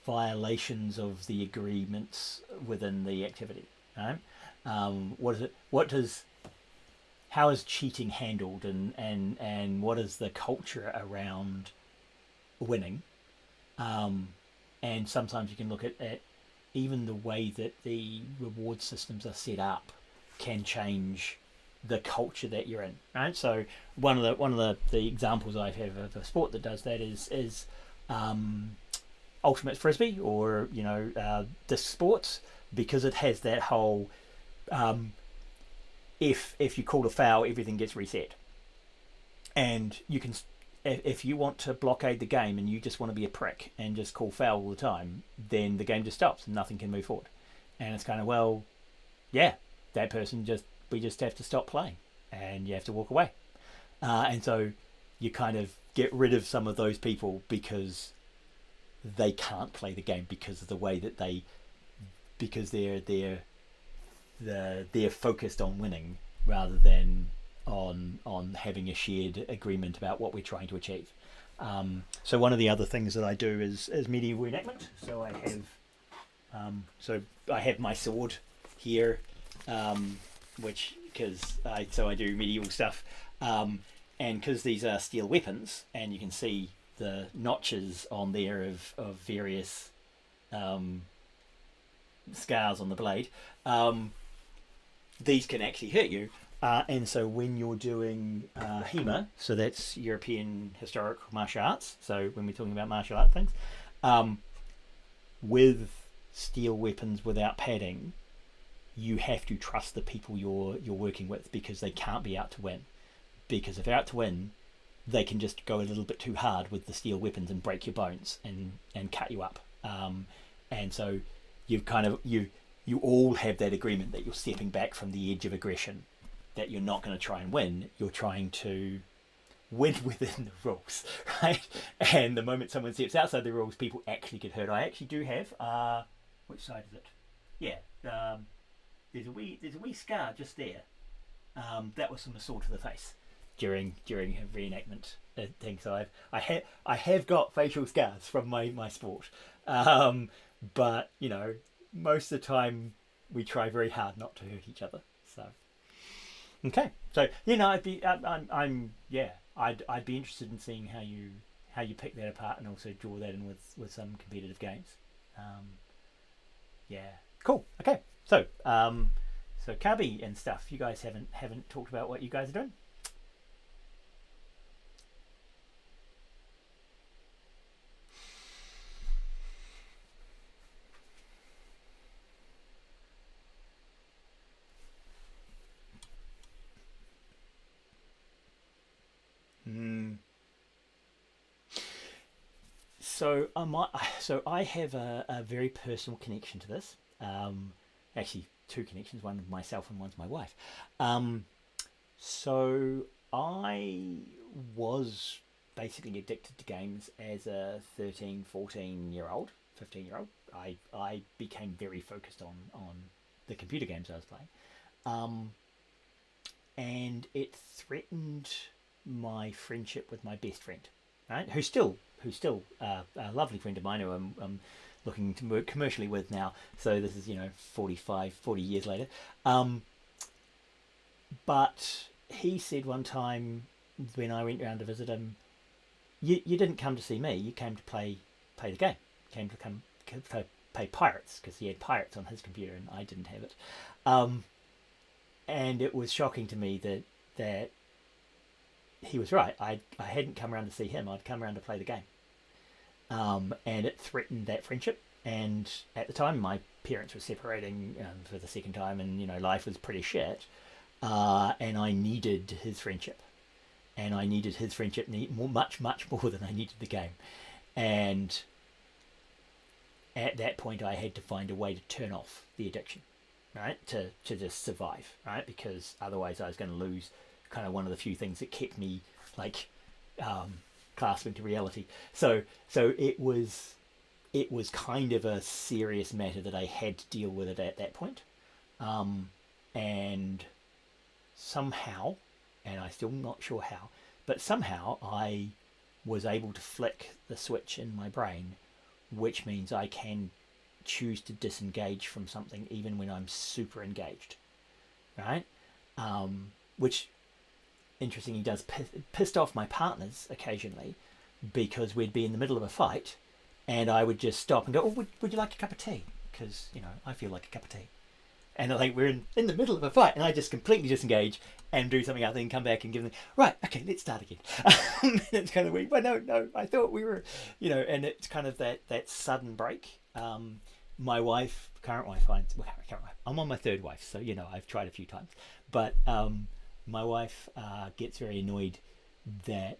violations of the agreements within the activity? Right? What is it? What does how is cheating handled, and what is the culture around winning? Um, and sometimes you can look at even the way that the reward systems are set up can change the culture that you're in. Right. So one of the examples I have of a sport that does that is um, ultimate frisbee, or disc sports, because it has that whole um, if you call a foul, everything gets reset, and you can if you want to blockade the game and you just want to be a prick and just call foul all the time, then the game just stops and nothing can move forward. And it's kind of, well, yeah, that person just we just have to stop playing, and you have to walk away. And so you kind of get rid of some of those people because they can't play the game because of the way that because they're focused on winning rather than on having a shared agreement about what we're trying to achieve. So one of the other things that I do is medieval reenactment. So I have my sword here, which because I do medieval stuff, and because these are steel weapons, and you can see the notches on there of various um, scars on the blade. These can actually hurt you. And so when you're doing HEMA, so that's European Historic Martial Arts, so when we're talking about martial art things, um, with steel weapons without padding, you have to trust the people you're working with because they can't be out to win. Because if they're out to win, they can just go a little bit too hard with the steel weapons and break your bones and cut you up. And so you've kind of you all have that agreement that you're stepping back from the edge of aggression, that you're not going to try and win. You're trying to win within the rules, right? And the moment someone steps outside the rules, people actually get hurt. I actually do have which side is it? Yeah, there's a wee scar just there. That was from assault to the face during a reenactment thing. So I have got facial scars from my sport, um, but most of the time we try very hard not to hurt each other. So okay, so I'm yeah, I'd be interested in seeing how you pick that apart and also draw that in with some competitive games. Um, yeah, cool. Okay, so Cubby and stuff. You guys haven't talked about what you guys are doing. Mm, So I have a very personal connection to this. Actually, two connections. One with myself and one's my wife. Um, so I was basically addicted to games as a 13, 14 year old, 15-year old. I became very focused on the computer games I was playing. Um, and it threatened my friendship with my best friend, right? Who's still a lovely friend of mine who I'm looking to work commercially with now. So this is 40 years later. Um, but he said one time when I went round to visit him, you didn't come to see me. You came to play the game. Came to play Pirates because he had Pirates on his computer and I didn't have it. Um, and it was shocking to me that he was right. I hadn't come around to see him. I'd come around to play the game. And it threatened that friendship. And at the time, my parents were separating for the second time, and life was pretty shit. And I needed his friendship, and I needed his friendship much more than I needed the game. And at that point, I had to find a way to turn off the addiction, right? To just survive, right? Because otherwise, I was going to lose kind of one of the few things that kept me like um, clasping to reality. So it was kind of a serious matter that I had to deal with it at that point. Um, and somehow, and I'm still not sure how, but somehow I was able to flick the switch in my brain, which means I can choose to disengage from something even when I'm super engaged, right? Which interestingly does pissed off my partners occasionally because we'd be in the middle of a fight and I would just stop and go, oh, would you like a cup of tea? Because, I feel like a cup of tea. And like we're in the middle of a fight and I just completely disengage and do something else, then come back and give them, right, okay, let's start again. And it's kind of weird. Well, no, I thought we were, and it's kind of that sudden break. My wife, current wife, I'm on my third wife, so, I've tried a few times. But my wife gets very annoyed that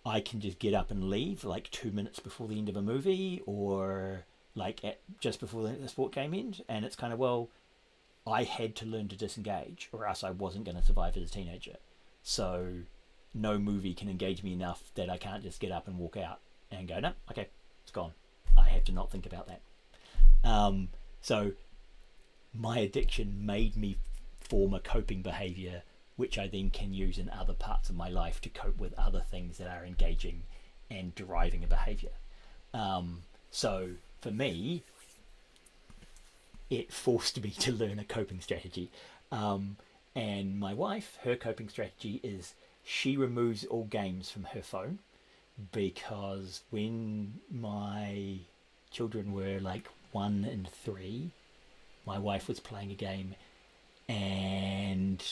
I can just get up and leave like 2 minutes before the end of a movie or like just before the sport game ends. And it's kind of, well, I had to learn to disengage or else I wasn't going to survive as a teenager. So no movie can engage me enough that I can't just get up and walk out and go, no, okay, it's gone. I have to not think about that. So my addiction made me form a coping behavior which I then can use in other parts of my life to cope with other things that are engaging and driving a behavior. So for me, it forced me to learn a coping strategy. And my wife, her coping strategy is she removes all games from her phone because when my children were like 1 and 3, my wife was playing a game and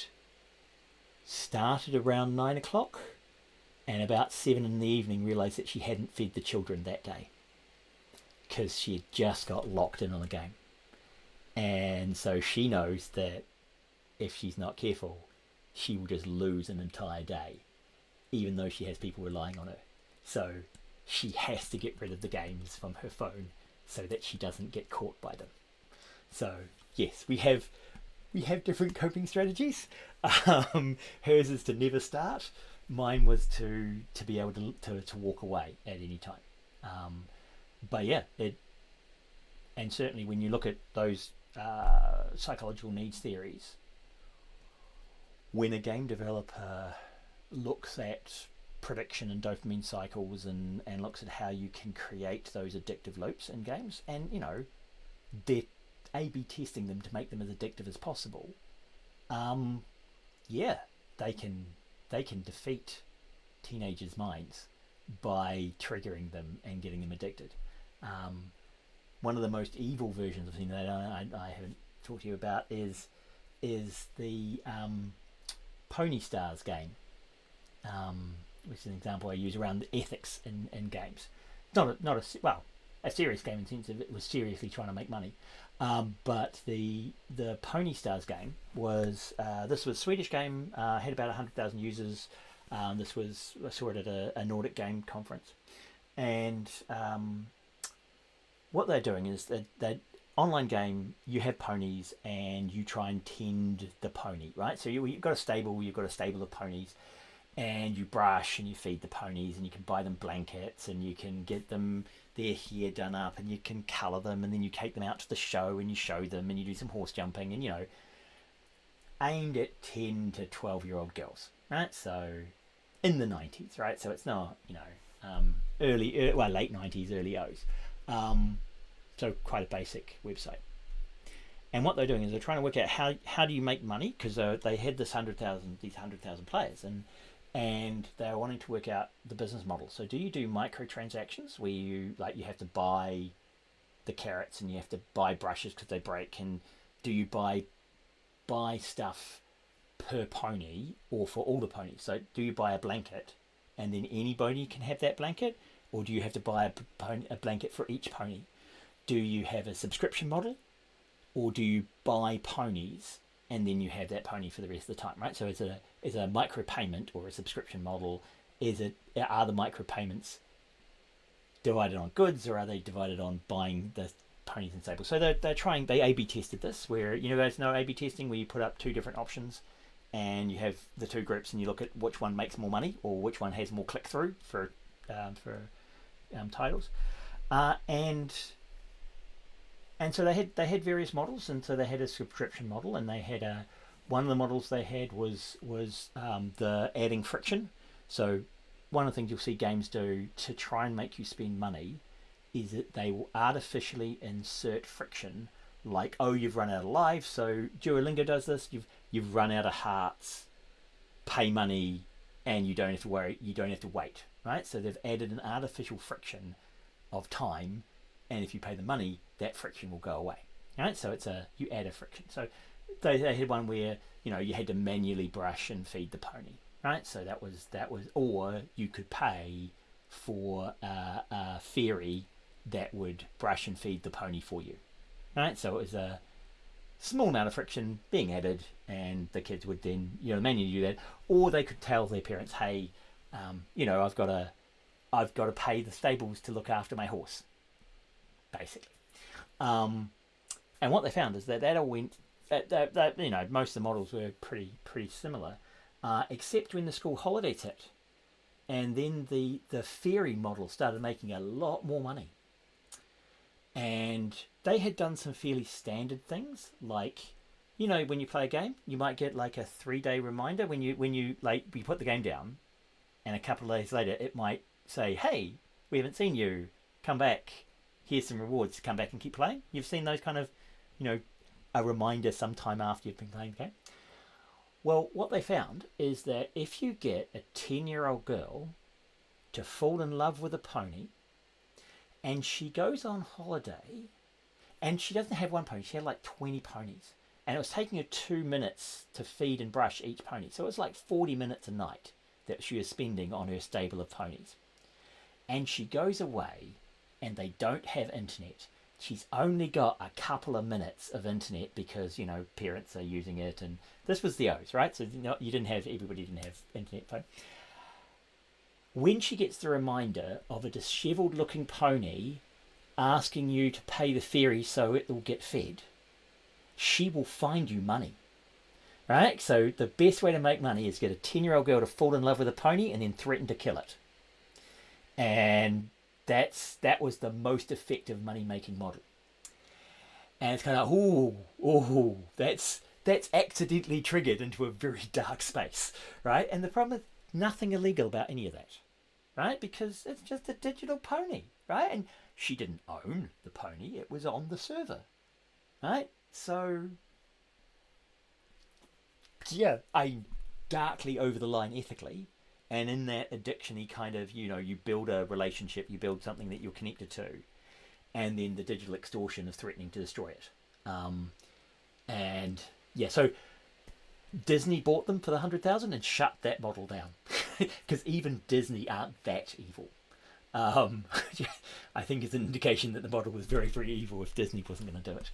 started around 9 o'clock and about 7 in the evening realised that she hadn't fed the children that day because she had just got locked in on the game. And so she knows that if she's not careful, she will just lose an entire day, even though she has people relying on her. So she has to get rid of the games from her phone so that she doesn't get caught by them. So yes, we have different coping strategies. Hers is to never start. Mine was to be able to walk away at any time. But yeah, and certainly when you look at those psychological needs theories, when a game developer looks at prediction and dopamine cycles and looks at how you can create those addictive loops in games, and they're A/B testing them to make them as addictive as possible. Yeah, they can defeat teenagers' minds by triggering them and getting them addicted. One of the most evil versions of thing that I haven't talked to you about is the Pony Stars game, which is an example I use around the ethics in games. A serious game in the sense of it was seriously trying to make money. But the Pony Stars game was this was a Swedish game, had about 100,000 users. This was I saw it at a Nordic game conference, And what they're doing is that online game, you have ponies and you try and tend the pony, right? So you've got a stable of ponies, and you brush and you feed the ponies, and you can buy them blankets, and you can get them their hair done up, and you can colour them, and then you take them out to the show and you show them, and you do some horse jumping, and aimed at 10 to 12-year-old girls, right? So in the 90s, right? So it's not, late 90s, early O's. So quite a basic website. And what they're doing is they're trying to work out how do you make money, because they had these 100,000 players, and they're wanting to work out the business model. So do you do microtransactions where you have to buy the carrots and you have to buy brushes because they break, and do you buy stuff per pony or for all the ponies? So do you buy a blanket and then anybody can have that blanket, or do you have to buy a blanket for each pony? Do you have a subscription model, or do you buy ponies and then you have that pony for the rest of the time, right? So is a micropayment or a subscription model? Are the micropayments divided on goods, or are they divided on buying the ponies and stables? So they A/B tested this, where guys know A/B testing, where you put up two different options and you have the two groups and you look at which one makes more money or which one has more click through for titles, and so they had various models, and so they had a subscription model, and they had one of the models they had was the adding friction. So one of the things you'll see games do to try and make you spend money is that they will artificially insert friction, like, oh, you've run out of lives, so Duolingo does this, you've run out of hearts, pay money, and you don't have to worry, you don't have to wait, right? So they've added an artificial friction of time, and if you pay the money, that friction will go away, right? So you add a friction. So they had one where you had to manually brush and feed the pony, right? So that was, or you could pay for a fairy that would brush and feed the pony for you, right? So it was a small amount of friction being added, and the kids would then manually do that, or they could tell their parents, hey, I've got to pay the stables to look after my horse, basically. And what they found is that all went. That most of the models were pretty similar, except when the school holidays hit, and then the fairy model started making a lot more money. And they had done some fairly standard things, like when you play a game, you might get like a 3-day reminder when you put the game down, and a couple of days later it might say, hey, we haven't seen you, come back, here's some rewards to come back and keep playing. You've seen those kind of, a reminder sometime after you've been playing the game. Well, what they found is that if you get a 10-year-old girl to fall in love with a pony, and she goes on holiday, and she doesn't have one pony, she had like 20 ponies, and it was taking her 2 minutes to feed and brush each pony. So it was like 40 minutes a night that she was spending on her stable of ponies. And she goes away, and they don't have internet. She's only got a couple of minutes of internet because parents are using it, and this was the O's, right? So everybody didn't have internet phone. When she gets the reminder of a dishevelled looking pony asking you to pay the fairy so it will get fed, she will find you money, right? So the best way to make money is get a 10-year-old girl to fall in love with a pony and then threaten to kill it. And that was the most effective money-making model. And it's kind of, that's accidentally triggered into a very dark space, right? And the problem is nothing illegal about any of that, right? Because it's just a digital pony, right? And she didn't own the pony, it was on the server, right? So, yeah, darkly over the line ethically. And in that addiction-y kind of, you build a relationship, you build something that you're connected to, and then the digital extortion of threatening to destroy it. And yeah, so Disney bought them for the 100,000 and shut that model down, because even Disney aren't that evil. I think it's an indication that the model was very, very evil if Disney wasn't going to do it.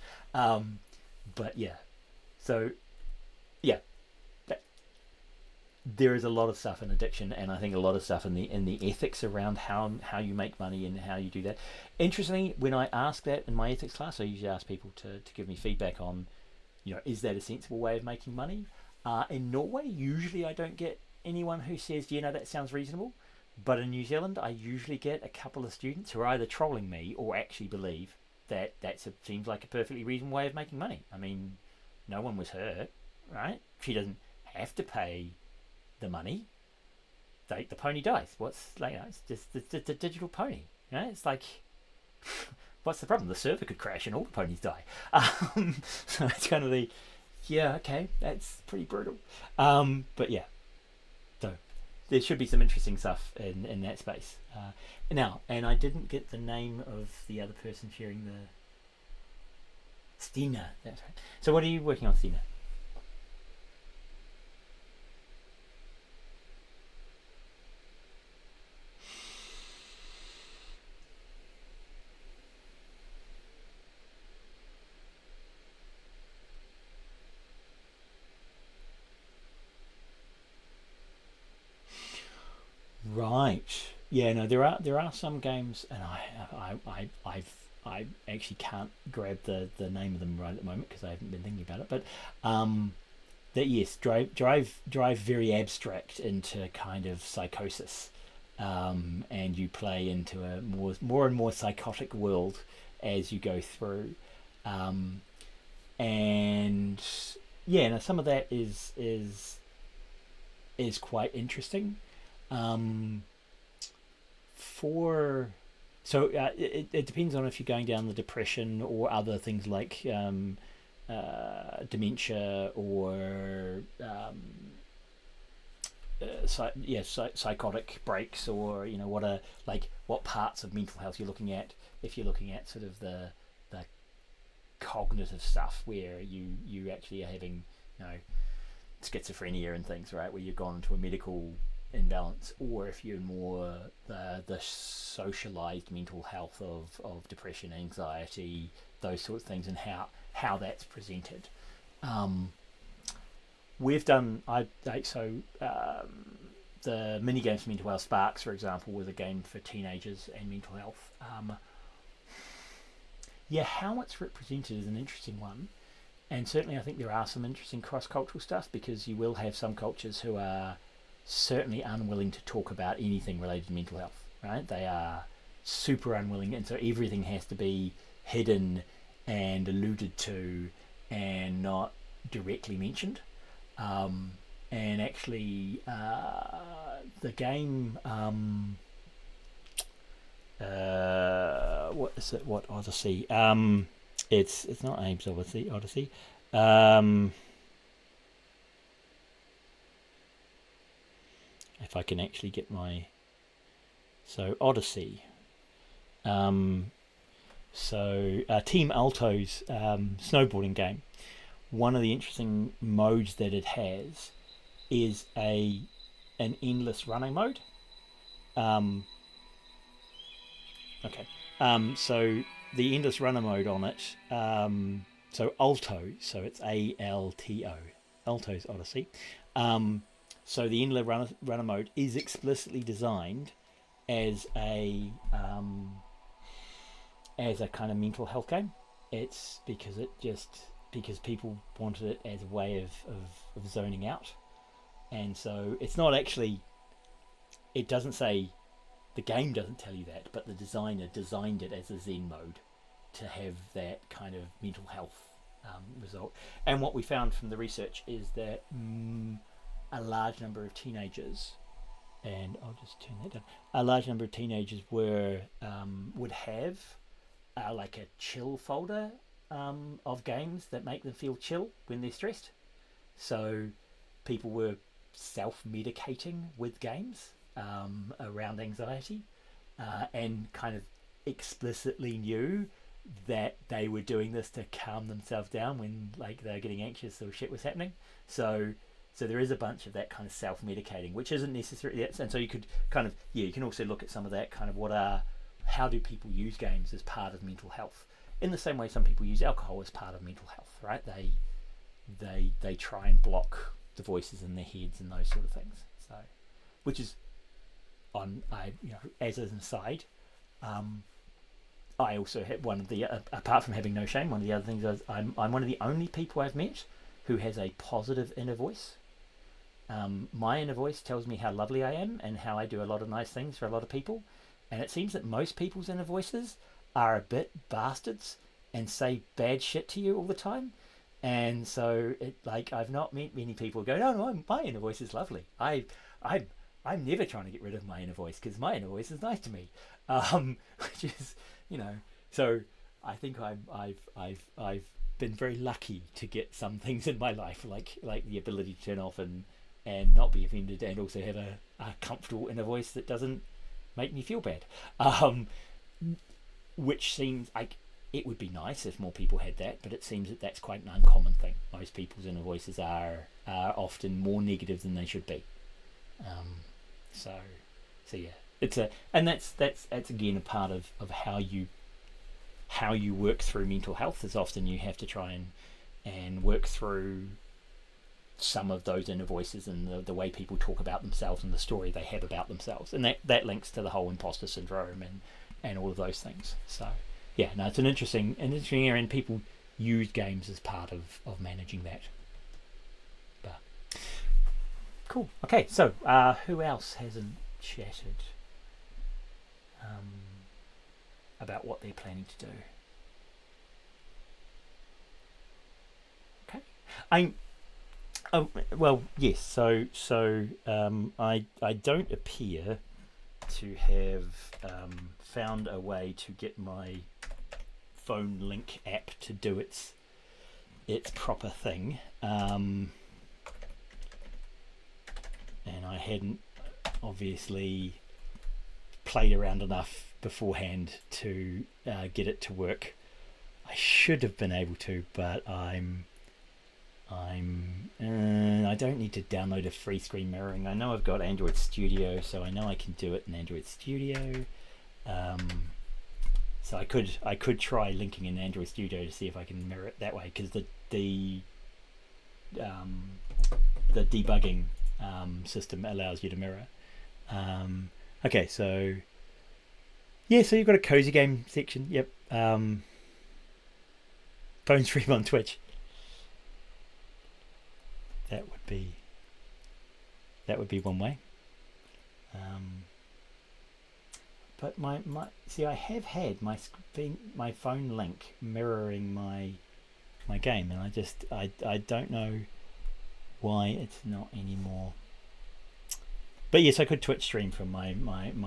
But yeah, so yeah. there is a lot of stuff in addiction, and I think a lot of stuff in the ethics around how you make money and how you do that. Interestingly, when I ask that in my ethics class, I usually ask people to give me feedback on, is that a sensible way of making money? In Norway, usually I don't get anyone who says, that sounds reasonable. But in New Zealand, I usually get a couple of students who are either trolling me or actually believe that seems like a perfectly reasonable way of making money. I mean, no one was hurt, right? She doesn't have to pay the money. The pony dies. It's just the digital pony. It's like, what's the problem? The server could crash and all the ponies die. So it's kind of okay, that's pretty brutal. But yeah, so there should be some interesting stuff in that space. Now, and I didn't get the name of the other person sharing the Stina. That's right. So what are you working on, Stina? Right. Yeah. No. There are some games, and I actually can't grab the name of them right at the moment because I haven't been thinking about it. But that yes, drive very abstract into kind of psychosis, and you play into a more and more psychotic world as you go through, um, and yeah, no, some of that is quite interesting. Um, for so it depends on if you're going down the depression or other things like dementia or psychotic breaks, or what parts of mental health you're looking at. If you're looking at sort of the cognitive stuff where you actually are having schizophrenia and things, right, where you've gone into a medical imbalance, or if you're more the socialized mental health of depression, anxiety, those sorts of things, and how that's presented. Um, we've done I like so the mini games for mental health, Sparks, for example, was a game for teenagers and mental health. Yeah, how it's represented is an interesting one, and certainly I think there are some interesting cross-cultural stuff, because you will have some cultures who are certainly unwilling to talk about anything related to mental health, right? They are super unwilling, and so everything has to be hidden and alluded to and not directly mentioned. And actually, the game, what is it? What Odyssey? It's not Abe's Odyssey. Odyssey. Um, if I can actually get my Odyssey. Um, Team Alto's snowboarding game. One of the interesting modes that it has is an endless running mode. Um, okay. So the endless runner mode on it. Alto. So it's ALTO. Alto's Odyssey. So the endless runner mode is explicitly designed as a kind of mental health game. It's because people wanted it as a way of zoning out, and so it's not actually. It doesn't say, the game doesn't tell you that, but the designer designed it as a Zen mode to have that kind of mental health result. And what we found from the research is that a large number of teenagers, and I'll just turn that down. A large number of teenagers would have like a chill folder of games that make them feel chill when they're stressed. So people were self-medicating with games around anxiety, and kind of explicitly knew that they were doing this to calm themselves down when like they're getting anxious or shit was happening. So there is a bunch of that kind of self-medicating, which isn't necessarily that. And so you could kind of, you can also look at some of that kind of how do people use games as part of mental health? In the same way some people use alcohol as part of mental health, right? They try and block the voices in their heads and those sort of things. So, which is as an aside, I also have one of the apart from having no shame, one of the other things is I'm one of the only people I've met who has a positive inner voice. My inner voice tells me how lovely I am and how I do a lot of nice things for a lot of people, and it seems that most people's inner voices are a bit bastards and say bad shit to you all the time. And so, I've not met many people who go, no, my inner voice is lovely. I'm never trying to get rid of my inner voice because my inner voice is nice to me, which is, So I think I've been very lucky to get some things in my life, like the ability to turn off and not be offended, and also have a comfortable inner voice that doesn't make me feel bad. Which seems like it would be nice if more people had that, but it seems that that's quite an uncommon thing. Most people's inner voices are often more negative than they should be. So yeah, that's again a part of how you work through mental health. Is often you have to try and work through some of those inner voices and the way people talk about themselves and the story they have about themselves, and that links to the whole imposter syndrome and all of those things. So yeah, no, it's an interesting area, and people use games as part of managing that. But cool. Okay, so who else hasn't chatted about what they're planning to do? Okay, well, yes. So I don't appear to have found a way to get my phone link app to do its proper thing, and I hadn't obviously played around enough beforehand to get it to work. I should have been able to, but I don't need to download a free screen mirroring. I know I've got Android Studio, so I know I can do it in Android Studio. So I could try linking in Android Studio to see if I can mirror it that way, because the debugging system allows you to mirror. Okay, so yeah, so you've got a cozy game section. Yep. Phone stream on Twitch. That would be one way. But my see, I have had my phone link mirroring my game, and I don't know why it's not anymore. But yes, I could Twitch stream from my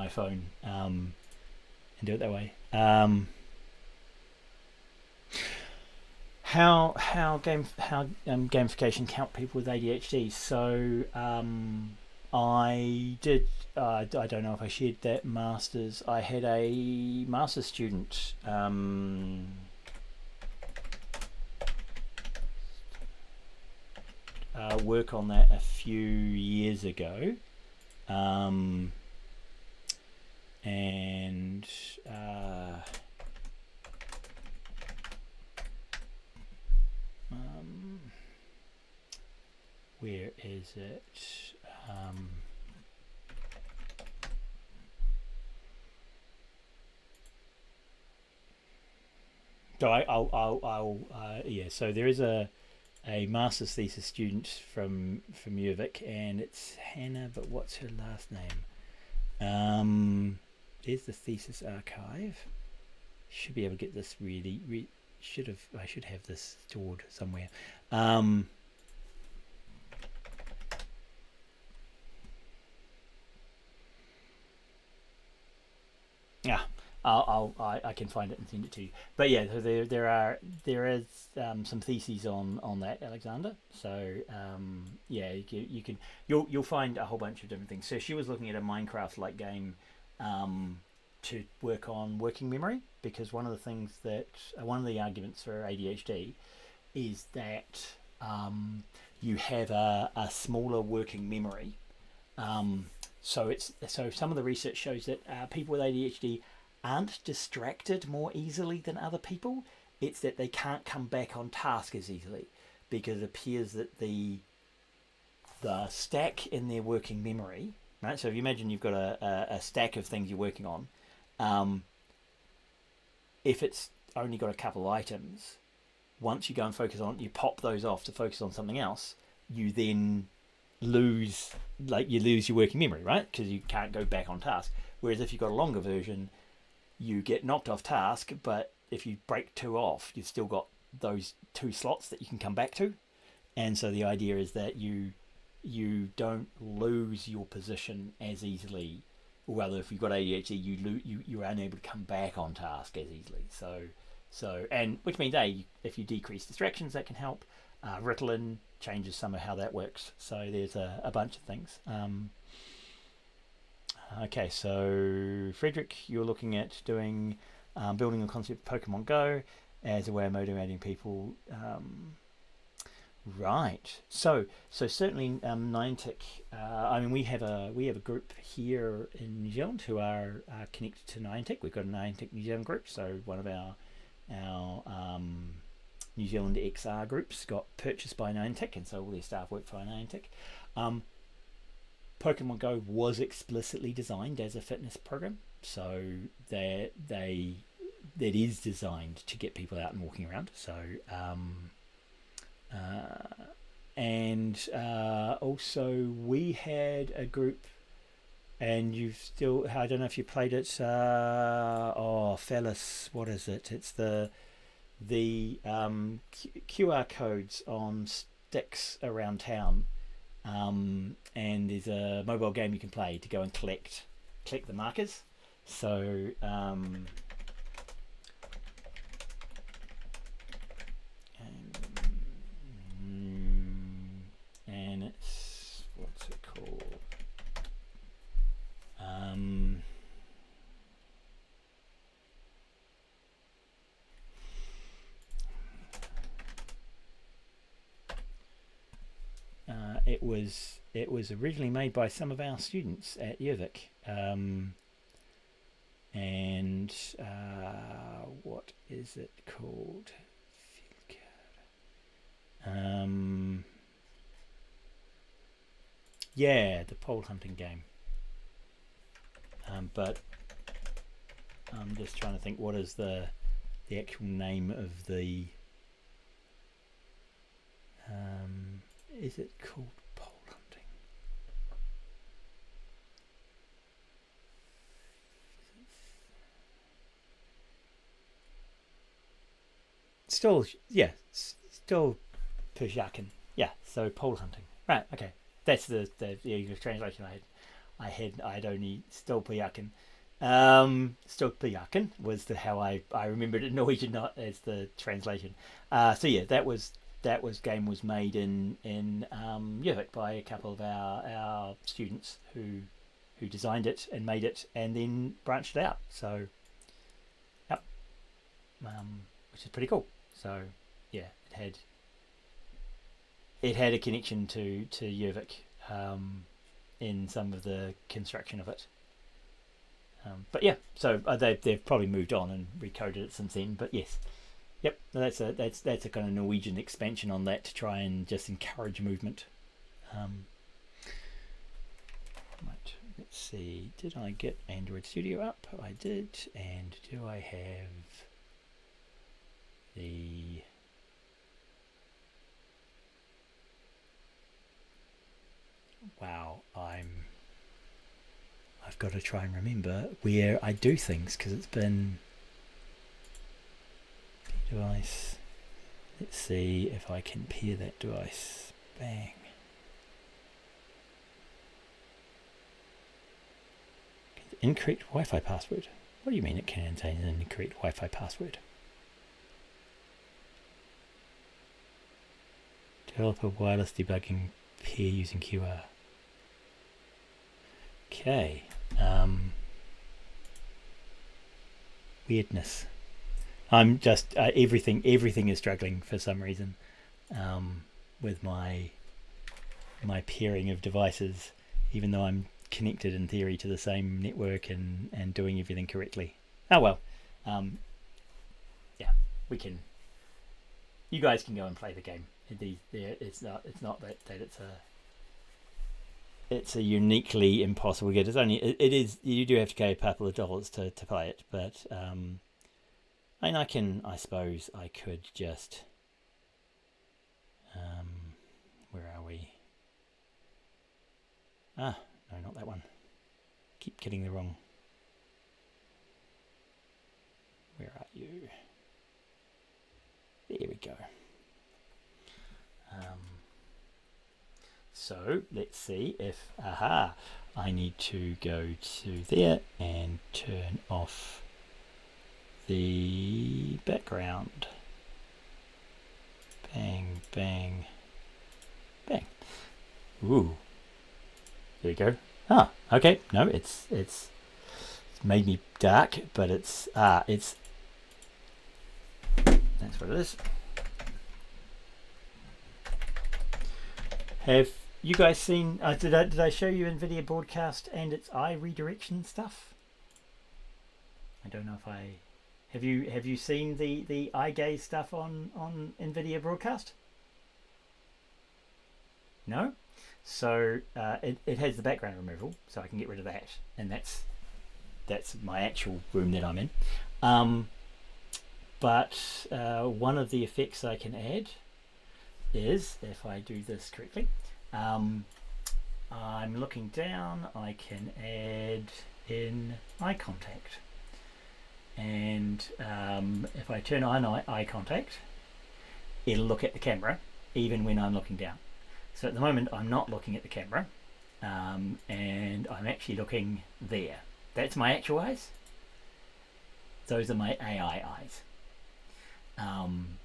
phone and do it that way. How gamification count people with ADHD? So I did. I don't know if I shared that masters. I had a master's student. Work on that a few years ago, and where is it? So I'll yeah. So there is a master's thesis student from UVic, and it's Hannah. But what's her last name? There's the thesis archive. Should be able to get this really. I should have this stored somewhere. Yeah, I can find it and send it to you. But yeah, so there is some theses on that, Alexander. So yeah, you'll find a whole bunch of different things. So she was looking at a Minecraft like game to work on working memory, because one of the arguments for ADHD is that you have a smaller working memory. So some of the research shows that people with ADHD aren't distracted more easily than other people. It's that they can't come back on task as easily, because it appears that the the stack in their working memory, right? So if you imagine you've got a stack of things you're working on, um, if it's only got a couple of items, once you go and focus on, you pop those off to focus on something else, you then lose, you lose your working memory, right? Because you can't go back on task. Whereas if you've got a longer version, you get knocked off task, but if you break two off, you've still got those two slots that you can come back to. And so the idea is that you don't lose your position as easily. Or rather, if you've got ADHD, you're unable to come back on task as easily. So and which means if you decrease distractions, that can help. Ritalin changes some of how that works. So there's a bunch of things. Okay, so Frederick, you're looking at doing building the concept of Pokemon Go as a way of motivating people. Right. So certainly Niantic. I mean, we have a group here in New Zealand who are connected to Niantic. We've got a Niantic New Zealand group. So one of our New Zealand XR groups got purchased by Niantic, and so all their staff work for Niantic. Pokemon Go was explicitly designed as a fitness program, so that is designed to get people out and walking around. So also we had a group, and you've still, I don't know if you played it. Fellas, what is it? It's the QR codes on sticks around town. And there's a mobile game you can play to go and collect the markers. So and it's, what's it called? It was originally made by some of our students at Yervik, and what is it called? Yeah, the pole hunting game. But I'm just trying to think, what is the actual name of the? Is it called pole hunting? Still, yeah, still Persiakan. Yeah, so pole hunting. Right. Okay, that's the English translation I had only still Persiakan. Still Persiakan was how I remembered it in Norwegian, not as the translation. So yeah, that game was made in Gjøvik by a couple of our students who designed it and made it and then branched it out. So yep, which is pretty cool. So yeah, it had a connection to Gjøvik in some of the construction of it. But yeah, so they've probably moved on and recoded it since then. But yes. Yep, that's a kind of Norwegian expansion on that to try and just encourage movement. Right, let's see. Did I get Android Studio up? I did. And do I have the? Wow, I've got to try and remember where I do things because it's been. Device. Let's see if I can pair that device. Bang. Incorrect Wi-Fi password. What do you mean it can contain an incorrect Wi-Fi password? Develop a wireless debugging pair using QR. Okay. Weirdness. I'm just everything is struggling for some reason with my pairing of devices, even though I'm connected in theory to the same network and doing everything correctly. Oh well, yeah, we can. You guys can go and play the game. It's not that it's a it's a uniquely impossible get. It's only it is, you do have to pay a couple of dollars to play it, but I mean, I suppose I could just where are we? No, not that one. Keep getting the wrong. Where are you? There we go. So let's see if, I need to go to there and turn off the background. Bang, bang, bang. Ooh. There we go. Okay. No, it's made me dark, but it's that's what it is. Have you guys seen? Did I show you NVIDIA Broadcast and its eye redirection stuff? I don't know if I have you seen the eye gaze stuff on NVIDIA Broadcast? No. So it has the background removal, so I can get rid of that, and that's my actual room that I'm in. But one of the effects I can add is, if I do this correctly, I'm looking down, I can add in eye contact, and if I turn on eye contact, it'll look at the camera even when I'm looking down. So at the moment I'm not looking at the camera, and I'm actually looking there. That's my actual eyes. Those are my AI eyes.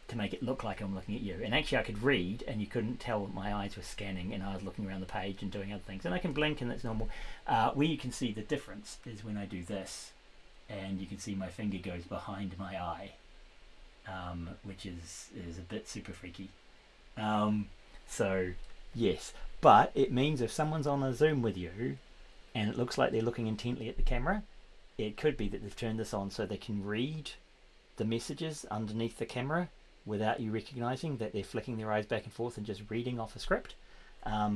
To make it look like I'm looking at you. And actually I could read and you couldn't tell my eyes were scanning and I was looking around the page and doing other things. And I can blink and that's normal. Where you can see the difference is when I do this and you can see my finger goes behind my eye, which is a bit super freaky. So yes, but it means if someone's on a Zoom with you and it looks like they're looking intently at the camera, it could be that they've turned this on so they can read the messages underneath the camera without you recognizing that they're flicking their eyes back and forth and just reading off a script.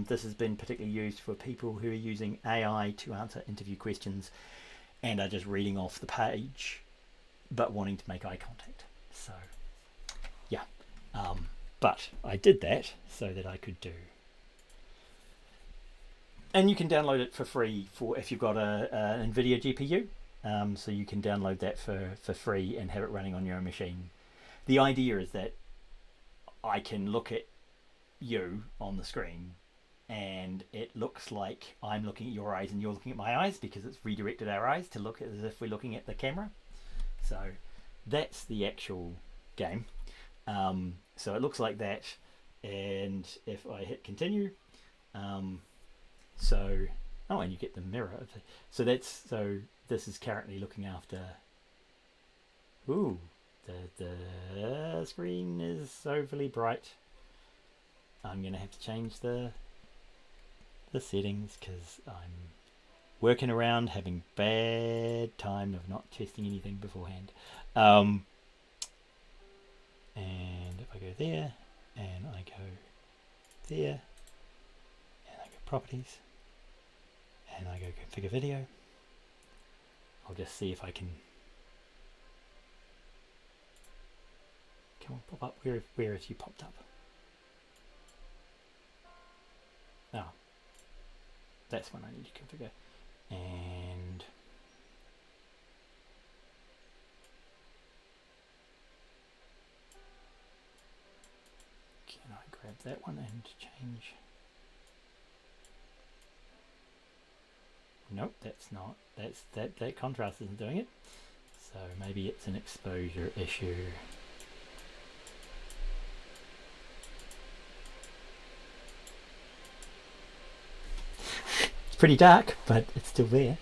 This has been particularly used for people who are using AI to answer interview questions and are just reading off the page but wanting to make eye contact. So yeah, but I did that so that I could do, and you can download it for free for if you've got an NVIDIA GPU. So you can download that for free and have it running on your own machine. The idea is that I can look at you on the screen and it looks like I'm looking at your eyes and you're looking at my eyes because it's redirected our eyes to look as if we're looking at the camera. So that's the actual game. So it looks like that, and if I hit continue, and you get the mirror. So this is currently looking after. Ooh, the screen is overly bright. I'm gonna have to change the settings because I'm working around having bad time of not testing anything beforehand. And if I go there and I go there and I go properties and I go configure video, I'll just see if I can. Come on, pop up. Where have you popped up? Oh, that's one I need to configure. And can I grab that one and change? Nope, that's not. That contrast isn't doing it. So maybe it's an exposure issue. It's pretty dark, but it's still there.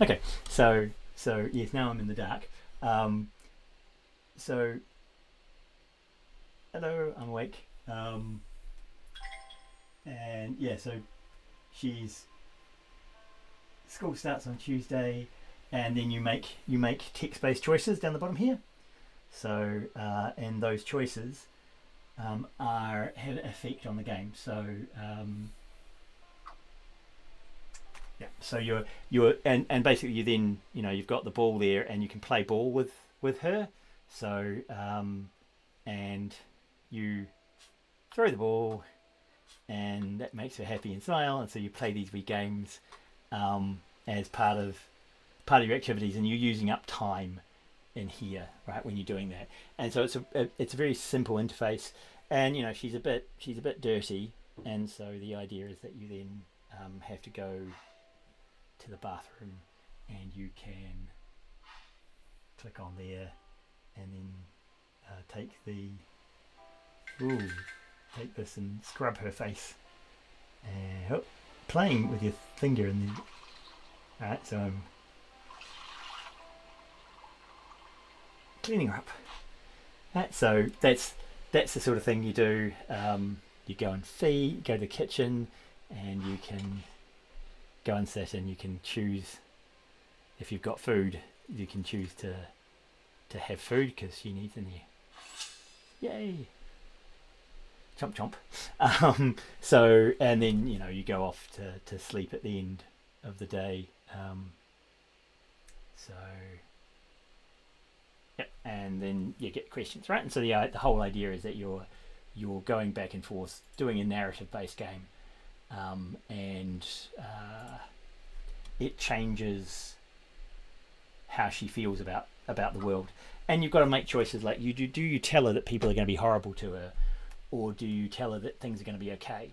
Okay, so yes, now I'm in the dark. So hello, I'm awake. And yeah, so school starts on Tuesday, and then you make text-based choices down the bottom here. So and those choices are have an effect on the game. So yeah, so you're and basically you then you've got the ball there and you can play ball with her. So and you throw the ball and that makes her happy and smile, and so you play these wee games as part of your activities, and you're using up time in here, right, when you're doing that. And so it's a very simple interface, and she's a bit dirty, and so the idea is that you then have to go to the bathroom, and you can click on there, and then take this and scrub her face, and playing with your finger, and then alright, so I'm cleaning her up. Right, so that's the sort of thing you do. You go and go to the kitchen, and you can go and sit, and you can choose if you've got food. You can choose to have food because she needs in there. Yay! Chomp chomp. So and then you go off to sleep at the end of the day. So yep, and then you get questions, right? And so the whole idea is that you're going back and forth doing a narrative based game, and it changes how she feels about the world. And you've got to make choices like do you tell her that people are going to be horrible to her, or do you tell her that things are going to be okay?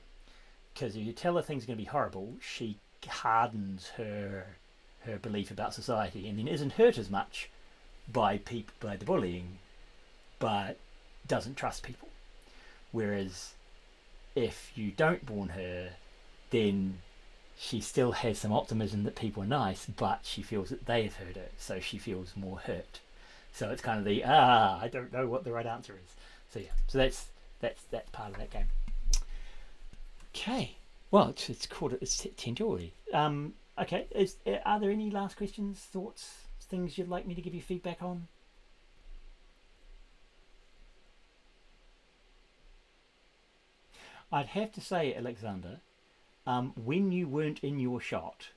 Because if you tell her things are going to be horrible, she hardens her belief about society, and then isn't hurt as much by the bullying, but doesn't trust people. Whereas if you don't warn her, then she still has some optimism that people are nice, but she feels that they have hurt her, so she feels more hurt. So it's kind of I don't know what the right answer is. So yeah, so that's part of that game. Okay, well it's 10 already. Okay, are there any last questions, thoughts, things you'd like me to give you feedback on? I'd have to say, Alexander, when you weren't in your shot,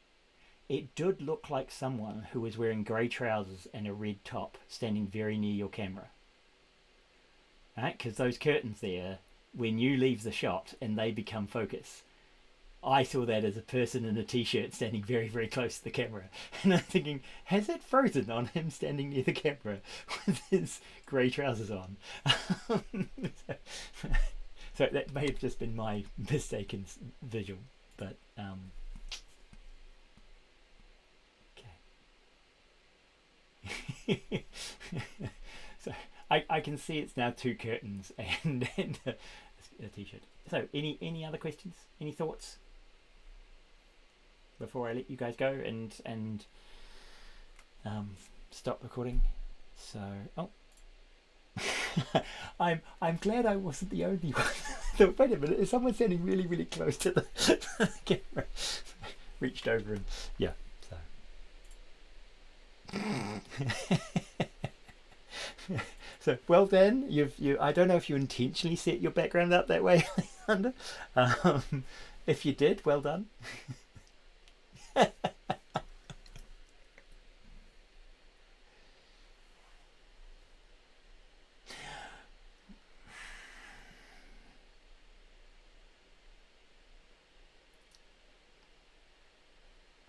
it did look like someone who was wearing grey trousers and a red top standing very near your camera. Right? Because those curtains there, when you leave the shot and they become focus, I saw that as a person in a t-shirt standing very, very close to the camera. And I'm thinking, has it frozen on him standing near the camera with his grey trousers on? So that may have just been my mistaken visual, but okay. So I can see it's now 2 curtains and a t-shirt. So any other questions? Any thoughts before I let you guys go and stop recording? So I'm glad I wasn't the only one. So, wait a minute, is someone standing really, really close to the camera? Reached over and yeah. So so well then, you I don't know if you intentionally set your background up that way, Alexander. If you did, well done.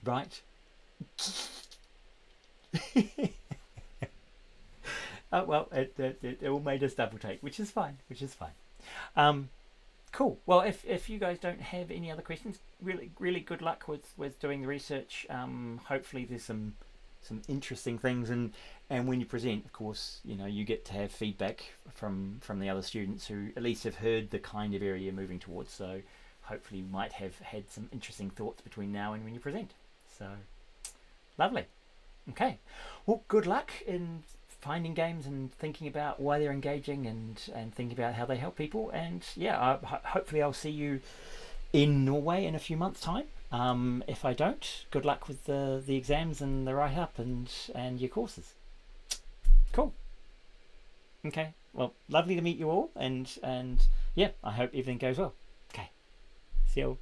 Right. Oh well, it all made us double take, which is fine. Cool. Well, if you guys don't have any other questions, really good luck with doing the research. Hopefully there's some interesting things, and when you present, of course, you get to have feedback from the other students who at least have heard the kind of area you're moving towards. So hopefully you might have had some interesting thoughts between now and when you present. So lovely. Okay. Well, good luck in finding games and thinking about why they're engaging, and thinking about how they help people. And yeah, hopefully I'll see you in Norway in a few months' time. If I don't, good luck with the exams and the write-up and your courses. Cool. Okay. well, lovely to meet you all, and yeah, I hope everything goes well. Okay, see you all.